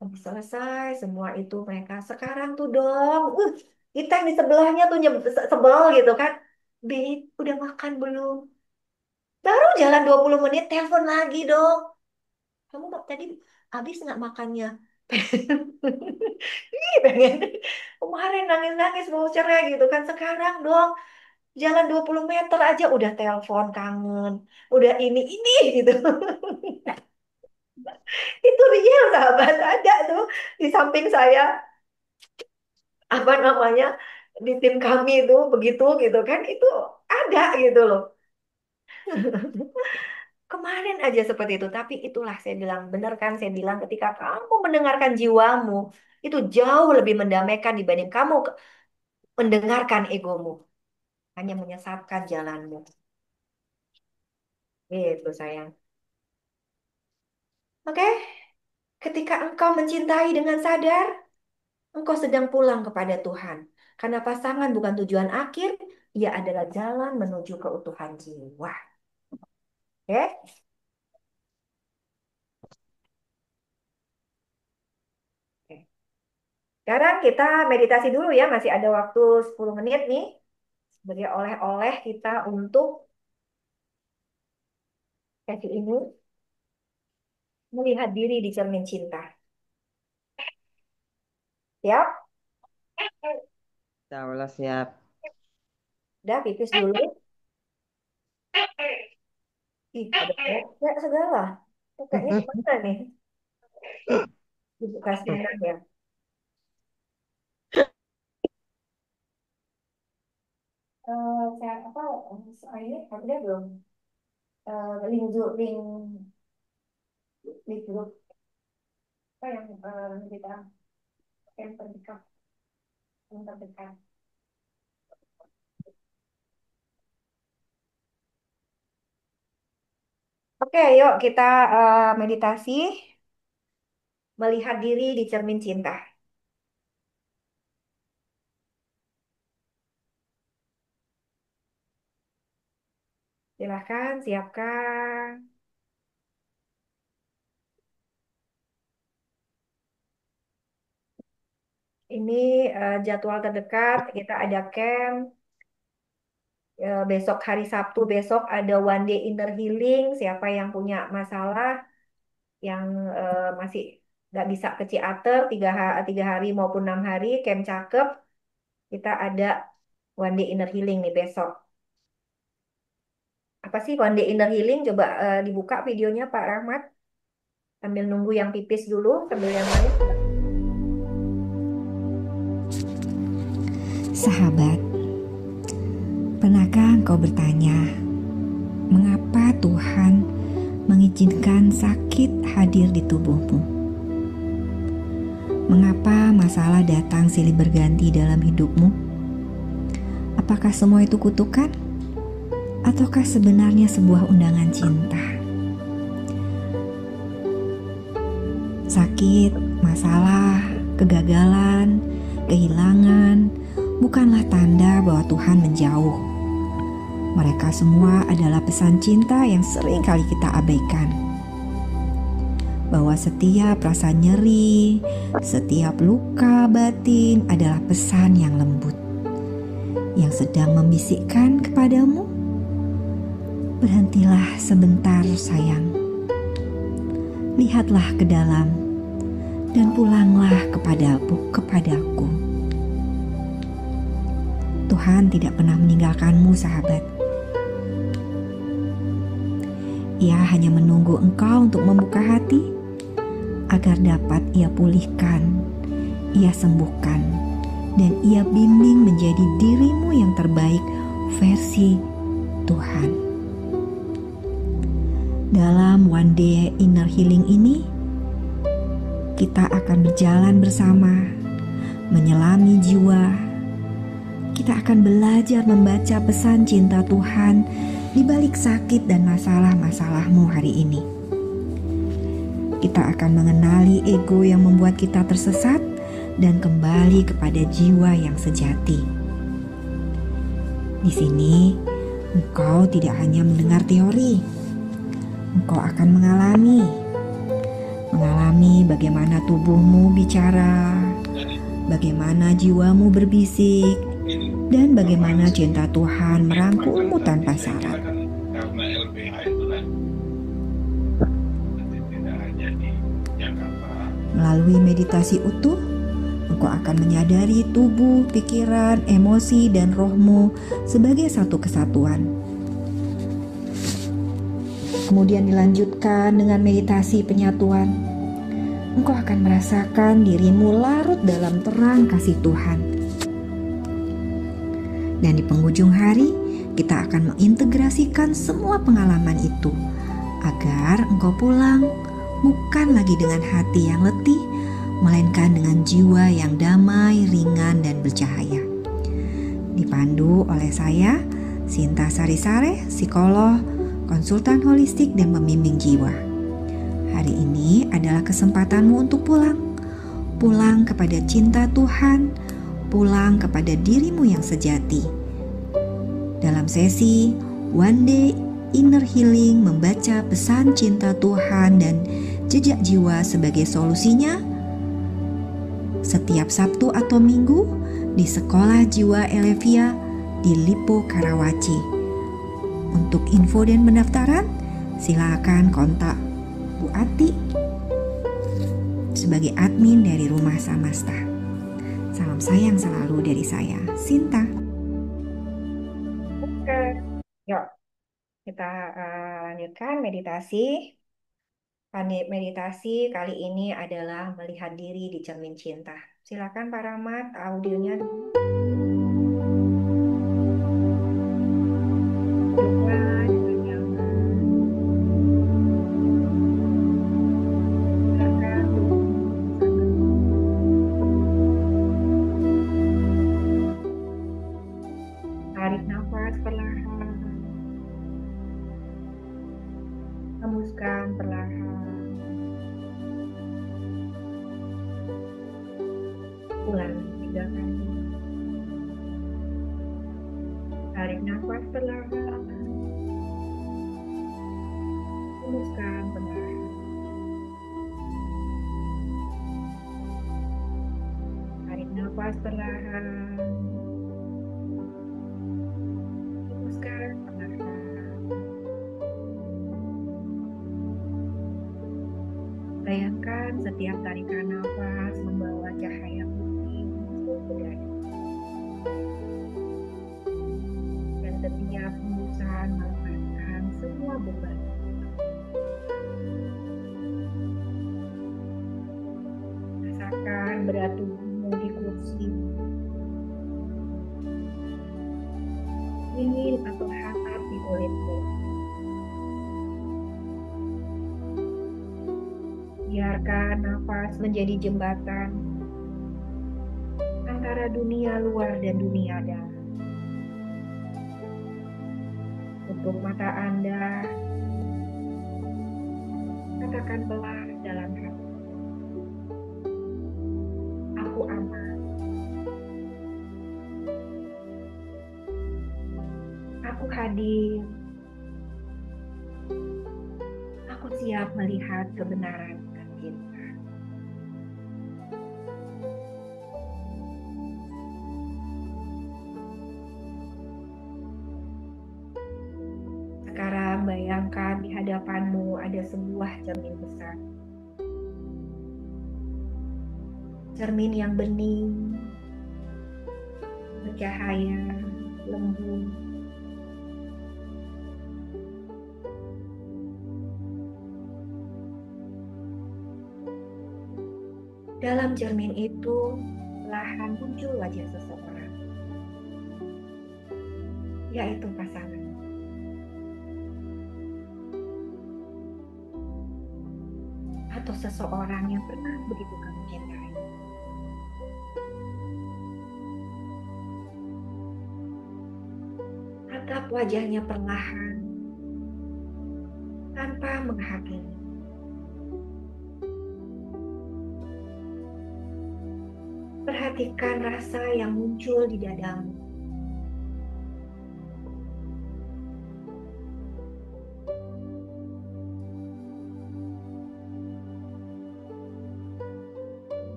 Habis selesai semua itu mereka sekarang tuh dong. Kita yang di sebelahnya tuh sebel gitu kan. Babe, udah makan belum? Baru jalan 20 menit, telepon lagi dong. Kamu tadi habis nggak makannya? Ih, pengen. Kemarin nangis-nangis mau cerai gitu kan. Sekarang dong, jalan 20 meter aja udah telepon kangen. Udah ini gitu. Itu real sahabat, ada tuh di samping saya, apa namanya, di tim kami itu begitu gitu kan, itu ada gitu loh. Kemarin aja seperti itu, tapi itulah saya bilang, benar kan saya bilang, ketika kamu mendengarkan jiwamu, itu jauh lebih mendamaikan dibanding kamu mendengarkan egomu, hanya menyesatkan jalanmu. Itu sayang. Oke, ketika engkau mencintai dengan sadar, engkau sedang pulang kepada Tuhan. Karena pasangan bukan tujuan akhir, ia adalah jalan menuju keutuhan jiwa. Oke? Oke. Sekarang kita meditasi dulu ya, masih ada waktu 10 menit nih sebagai oleh-oleh kita untuk sesi ini, melihat diri di cermin cinta. Siap?
Insya Allah siap.
Udah pipis dulu. Ih, ada kayak segala. Itu kayaknya gimana nih? Ibu kasihan ya. Saya apa? Soalnya ada belum? Link grup apa yang kita yang terdekat. yang terdekat. Oke, yuk kita meditasi melihat diri di cermin cinta. Silahkan siapkan. Ini jadwal terdekat, kita ada camp. Besok hari Sabtu besok ada one day inner healing. Siapa yang punya masalah, yang masih nggak bisa ke Ciater 3 hari maupun 6 hari, camp cakep. Kita ada one day inner healing nih besok. Apa sih one day inner healing? Coba dibuka videonya Pak Rahmat. Sambil nunggu yang pipis dulu, sambil yang lain.
Sahabat, pernahkah engkau bertanya, mengapa Tuhan mengizinkan sakit hadir di tubuhmu? Mengapa masalah datang silih berganti dalam hidupmu? Apakah semua itu kutukan? Ataukah sebenarnya sebuah undangan cinta? Sakit, masalah, kegagalan, kehilangan bukanlah tanda bahwa Tuhan menjauh. Mereka semua adalah pesan cinta yang sering kali kita abaikan. Bahwa setiap rasa nyeri, setiap luka batin adalah pesan yang lembut, yang sedang membisikkan kepadamu, berhentilah sebentar sayang. Lihatlah ke dalam dan pulanglah kepadaku. Tuhan tidak pernah meninggalkanmu, sahabat. Ia hanya menunggu engkau untuk membuka hati agar dapat Ia pulihkan, Ia sembuhkan, dan Ia bimbing menjadi dirimu yang terbaik versi Tuhan. Dalam one day inner healing ini, kita akan berjalan bersama, menyelami jiwa. Kita akan belajar membaca pesan cinta Tuhan di balik sakit dan masalah-masalahmu hari ini. Kita akan mengenali ego yang membuat kita tersesat dan kembali kepada jiwa yang sejati. Di sini, engkau tidak hanya mendengar teori, engkau akan mengalami bagaimana tubuhmu bicara, bagaimana jiwamu berbisik, dan bagaimana cinta Tuhan merangkulmu tanpa syarat. Melalui meditasi utuh, engkau akan menyadari tubuh, pikiran, emosi, dan rohmu sebagai satu kesatuan. Kemudian dilanjutkan dengan meditasi penyatuan. Engkau akan merasakan dirimu larut dalam terang kasih Tuhan. Dan di penghujung hari, kita akan mengintegrasikan semua pengalaman itu agar engkau pulang bukan lagi dengan hati yang letih, melainkan dengan jiwa yang damai, ringan, dan bercahaya. Dipandu oleh saya, Sinta Sarisare, psikolog, konsultan holistik, dan pembimbing jiwa. Hari ini adalah kesempatanmu untuk pulang kepada cinta Tuhan, pulang kepada dirimu yang sejati. Dalam sesi One Day Inner Healing membaca pesan cinta Tuhan dan jejak jiwa sebagai solusinya, setiap Sabtu atau Minggu di Sekolah Jiwa Elevia di Lipo Karawaci. Untuk info dan pendaftaran, silakan kontak Bu Ati sebagai admin dari Rumah Samasta. Salam sayang selalu dari saya, Sinta.
Oke, yuk kita lanjutkan meditasi. Meditasi kali ini adalah melihat diri di cermin cinta. Silakan Pak Rahmat, audionya dulu. Duduklah dengan nyaman. Silakan duduk. Ulangi 3 kali. Tarik nafas perlahan. Hembuskan perlahan. Tarik nafas perlahan. Hembuskan perlahan. Bayangkan setiap tarikan nafas membawa cahaya putih masuk ke dada. Dan setiap hembusan melepaskan semua beban. Rasakan berat tubuhmu di kursi. Dingin atau hangat di kulitmu. Biarkan nafas menjadi jembatan antara dunia luar dan dunia dalam. Untuk mata Anda, katakan pelan dalam hati. Aku aman. Aku hadir. Aku siap melihat kebenaran dan cinta. Sekarang bayangkan di hadapanmu ada sebuah cermin besar. Cermin yang bening, bercahaya, lembut. Dalam cermin itu, perlahan muncul wajah seseorang, yaitu pasangan. Atau seseorang yang pernah begitu kamu cintai. Tatap wajahnya perlahan, tanpa menghakimi. Perhatikan rasa yang muncul di dadamu.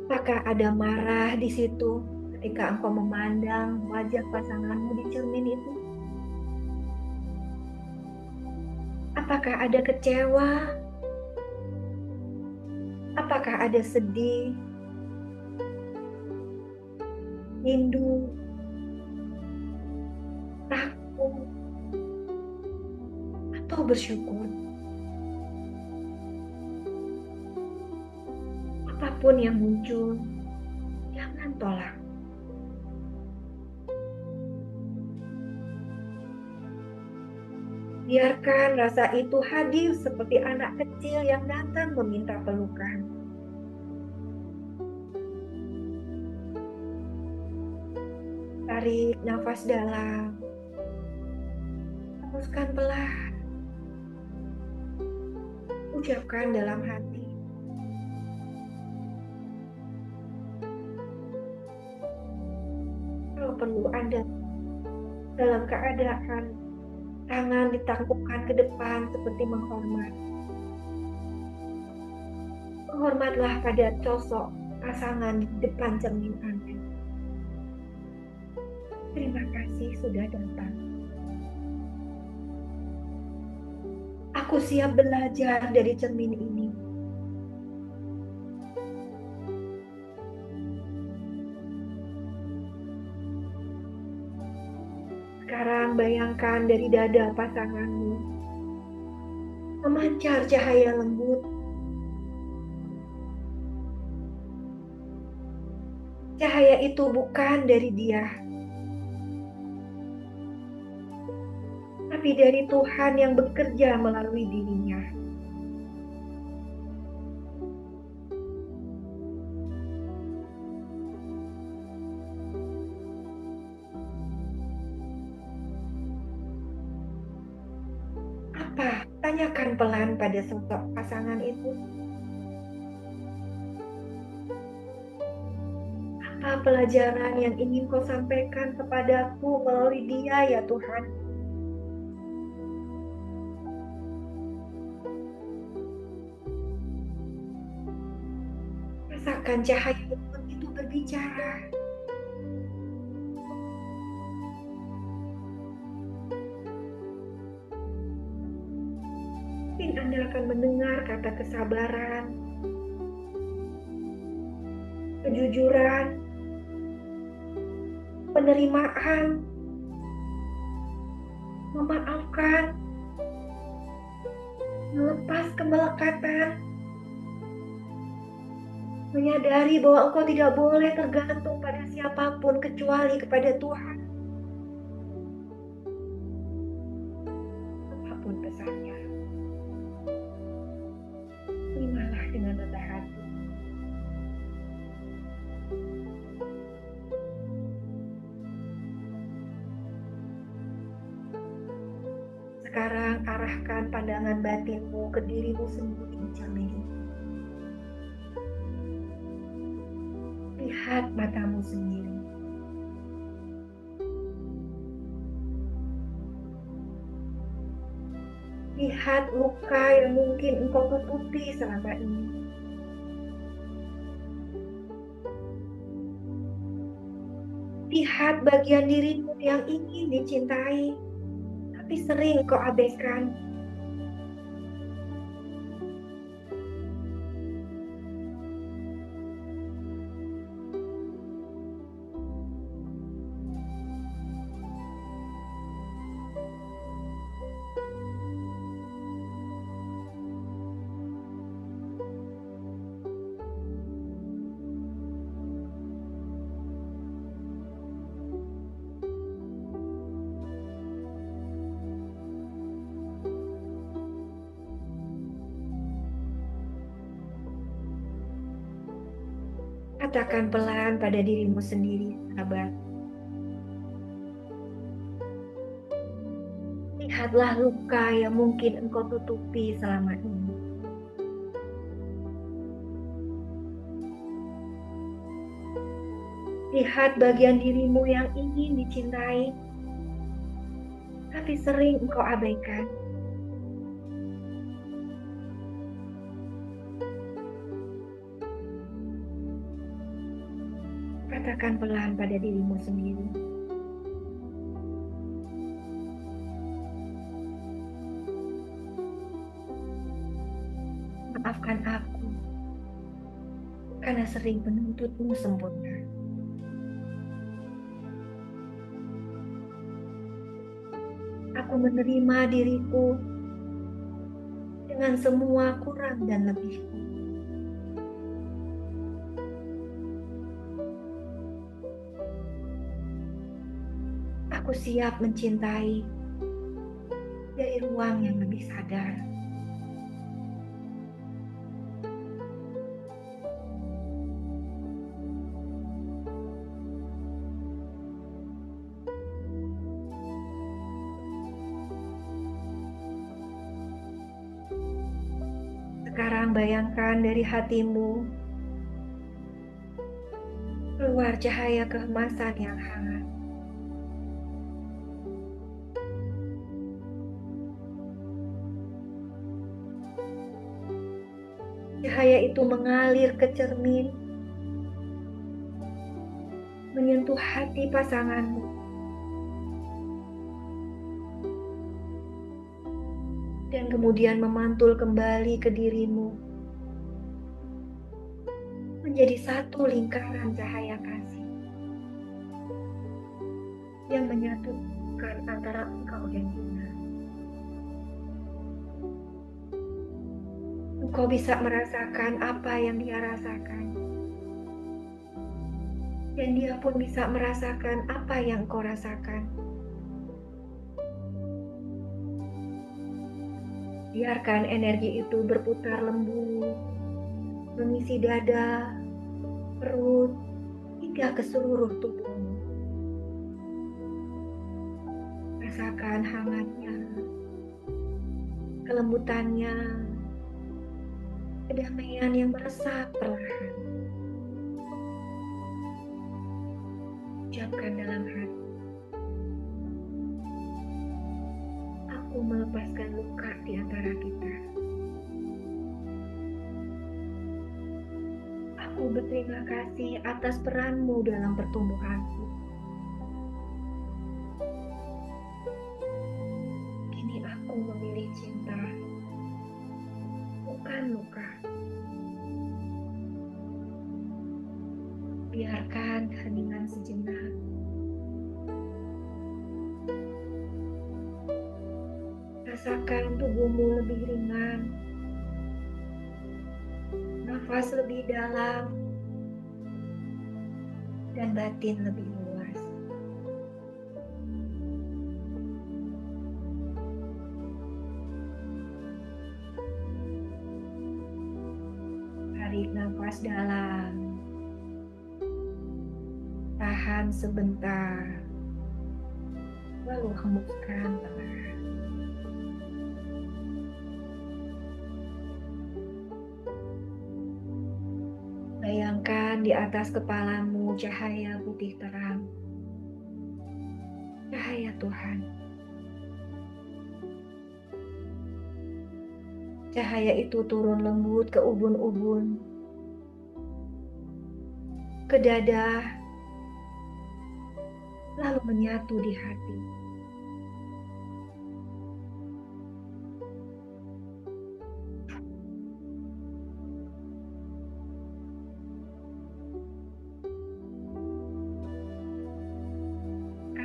Apakah ada marah di situ ketika engkau memandang wajah pasanganmu di cermin itu? Apakah ada kecewa? Apakah ada sedih, rindu, takut, atau bersyukur? Apapun yang muncul, jangan tolak. Biarkan rasa itu hadir seperti anak kecil yang datang meminta pelukan. Tarik nafas dalam. Hembuskan pelan. Ucapkan dalam hati. Kalau perlu Anda dalam keadaan tangan ditangkupkan ke depan seperti menghormat. Menghormatlah pada sosok pasangan di depan cermin Anda. Terima kasih sudah datang. Aku siap belajar dari cermin ini. Sekarang bayangkan dari dada pasanganmu memancar cahaya lembut. Cahaya itu bukan dari dia, tapi dari Tuhan yang bekerja melalui dirinya. Tanyakan pelan pada sosok pasangan itu. Apa pelajaran yang ingin kau sampaikan kepadaku melalui dia ya Tuhan? Rasakan cahaya itu berbicara. Mungkin Anda akan mendengar kata kesabaran, kejujuran, penerimaan, memaafkan, melepas kemelekatan, menyadari bahwa engkau tidak boleh tergantung pada siapapun kecuali kepada Tuhan. Apapun pesannya, terimalah dengan rendah hati. Sekarang arahkan pandangan batinmu ke dirimu sendiri di cermin. Lihat matamu sendiri. Lihat luka yang mungkin engkau tutupi selama ini. Lihat bagian dirimu yang ingin dicintai, tapi sering kau abaikan. Katakan pelan pada dirimu sendiri, sahabat. Lihatlah luka yang mungkin engkau tutupi selama ini. Lihat bagian dirimu yang ingin dicintai, tapi sering engkau abaikan. Katakan pelan pada dirimu sendiri. Maafkan aku, karena sering menuntutmu sempurna. Aku menerima diriku dengan semua kurang dan lebihku. Aku siap mencintai dari ruang yang lebih sadar. Sekarang bayangkan dari hatimu keluar cahaya keemasan yang hangat. Cahaya itu mengalir ke cermin, menyentuh hati pasanganmu. Dan kemudian memantul kembali ke dirimu, menjadi satu lingkaran cahaya kasih yang menyatukan antara engkau dan dia. Engkau bisa merasakan apa yang dia rasakan, dan dia pun bisa merasakan apa yang engkau rasakan. Biarkan energi itu berputar lembut, mengisi dada, perut, hingga ke seluruh tubuhmu. Rasakan hangatnya, kelembutannya, kedamaian yang meresap perlahan. Ucapkan dalam hati, aku melepaskan luka di antara kita. Aku berterima kasih atas peranmu dalam pertumbuhanku. Kini aku memilih cinta, bukan luka. Biarkan keheningan sejenak. Rasakan tubuhmu lebih ringan, nafas lebih dalam, dan batin lebih luas. Tarik nafas dalam, tahan sebentar, lalu hembuskan perlahan. Bayangkan di atas kepalamu cahaya putih terang, cahaya Tuhan. Cahaya itu turun lembut ke ubun-ubun, ke dada, lalu menyatu di hati.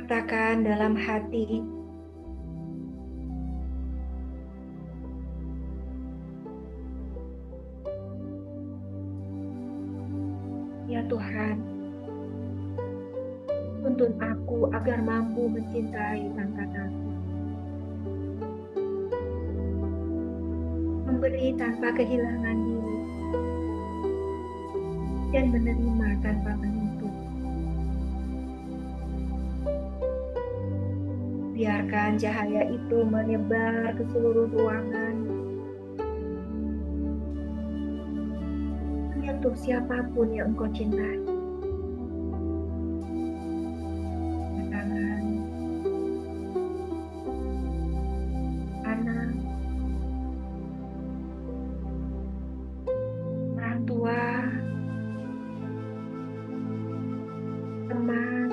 Katakan dalam hati, ya Tuhan, tuntun aku agar mampu mencintai tanpa takut, memberi tanpa kehilangan diri, dan menerima tanpa menuntut. Biarkan cahaya itu menyebar ke seluruh ruangan, menyentuh siapapun yang engkau cintai. Pasangan, anak, orang tua, teman,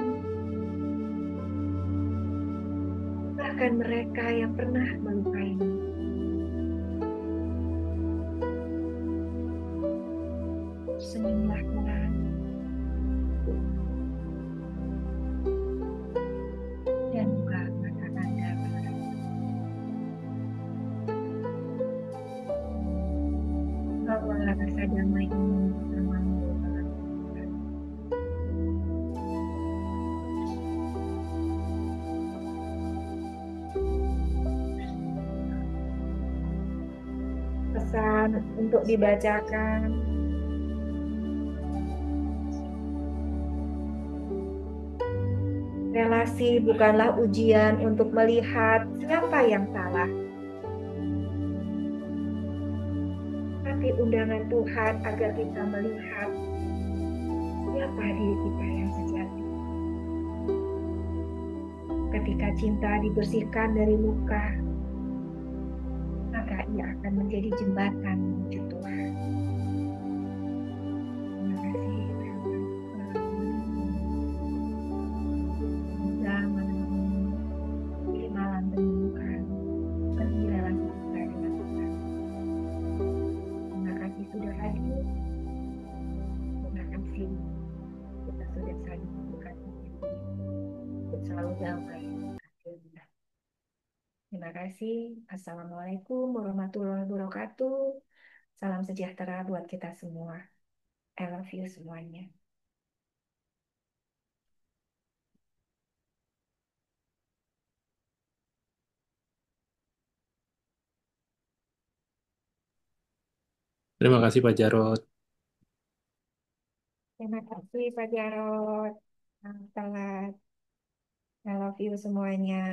bahkan mereka yang pernah melukaimu. Senyumlah pelan dan buka mata Anda pelan. Bawalah rasa damai ini bersamamu dalam kehidupan. Pesan untuk dibacakan. Relasi bukanlah ujian untuk melihat siapa yang salah, tapi undangan Tuhan agar kita melihat siapa diri kita yang sejati. Ketika cinta dibersihkan dari luka, maka ia akan menjadi jembatan menuju Tuhan. Terima kasih. Semoga malam ini menjadi malam menemukan pergi relasi kita dengan Tuhan. Terima kasih sudah hadir. Terima kasih kita sudah saling memberkati diri. Untuk selalu damai. Terima kasih. Assalamualaikum warahmatullahi wabarakatuh. Salam sejahtera buat kita semua. I love you semuanya.
Terima kasih Pak Jarot.
Terima kasih Pak Jarot. Selamat telat. I love you semuanya.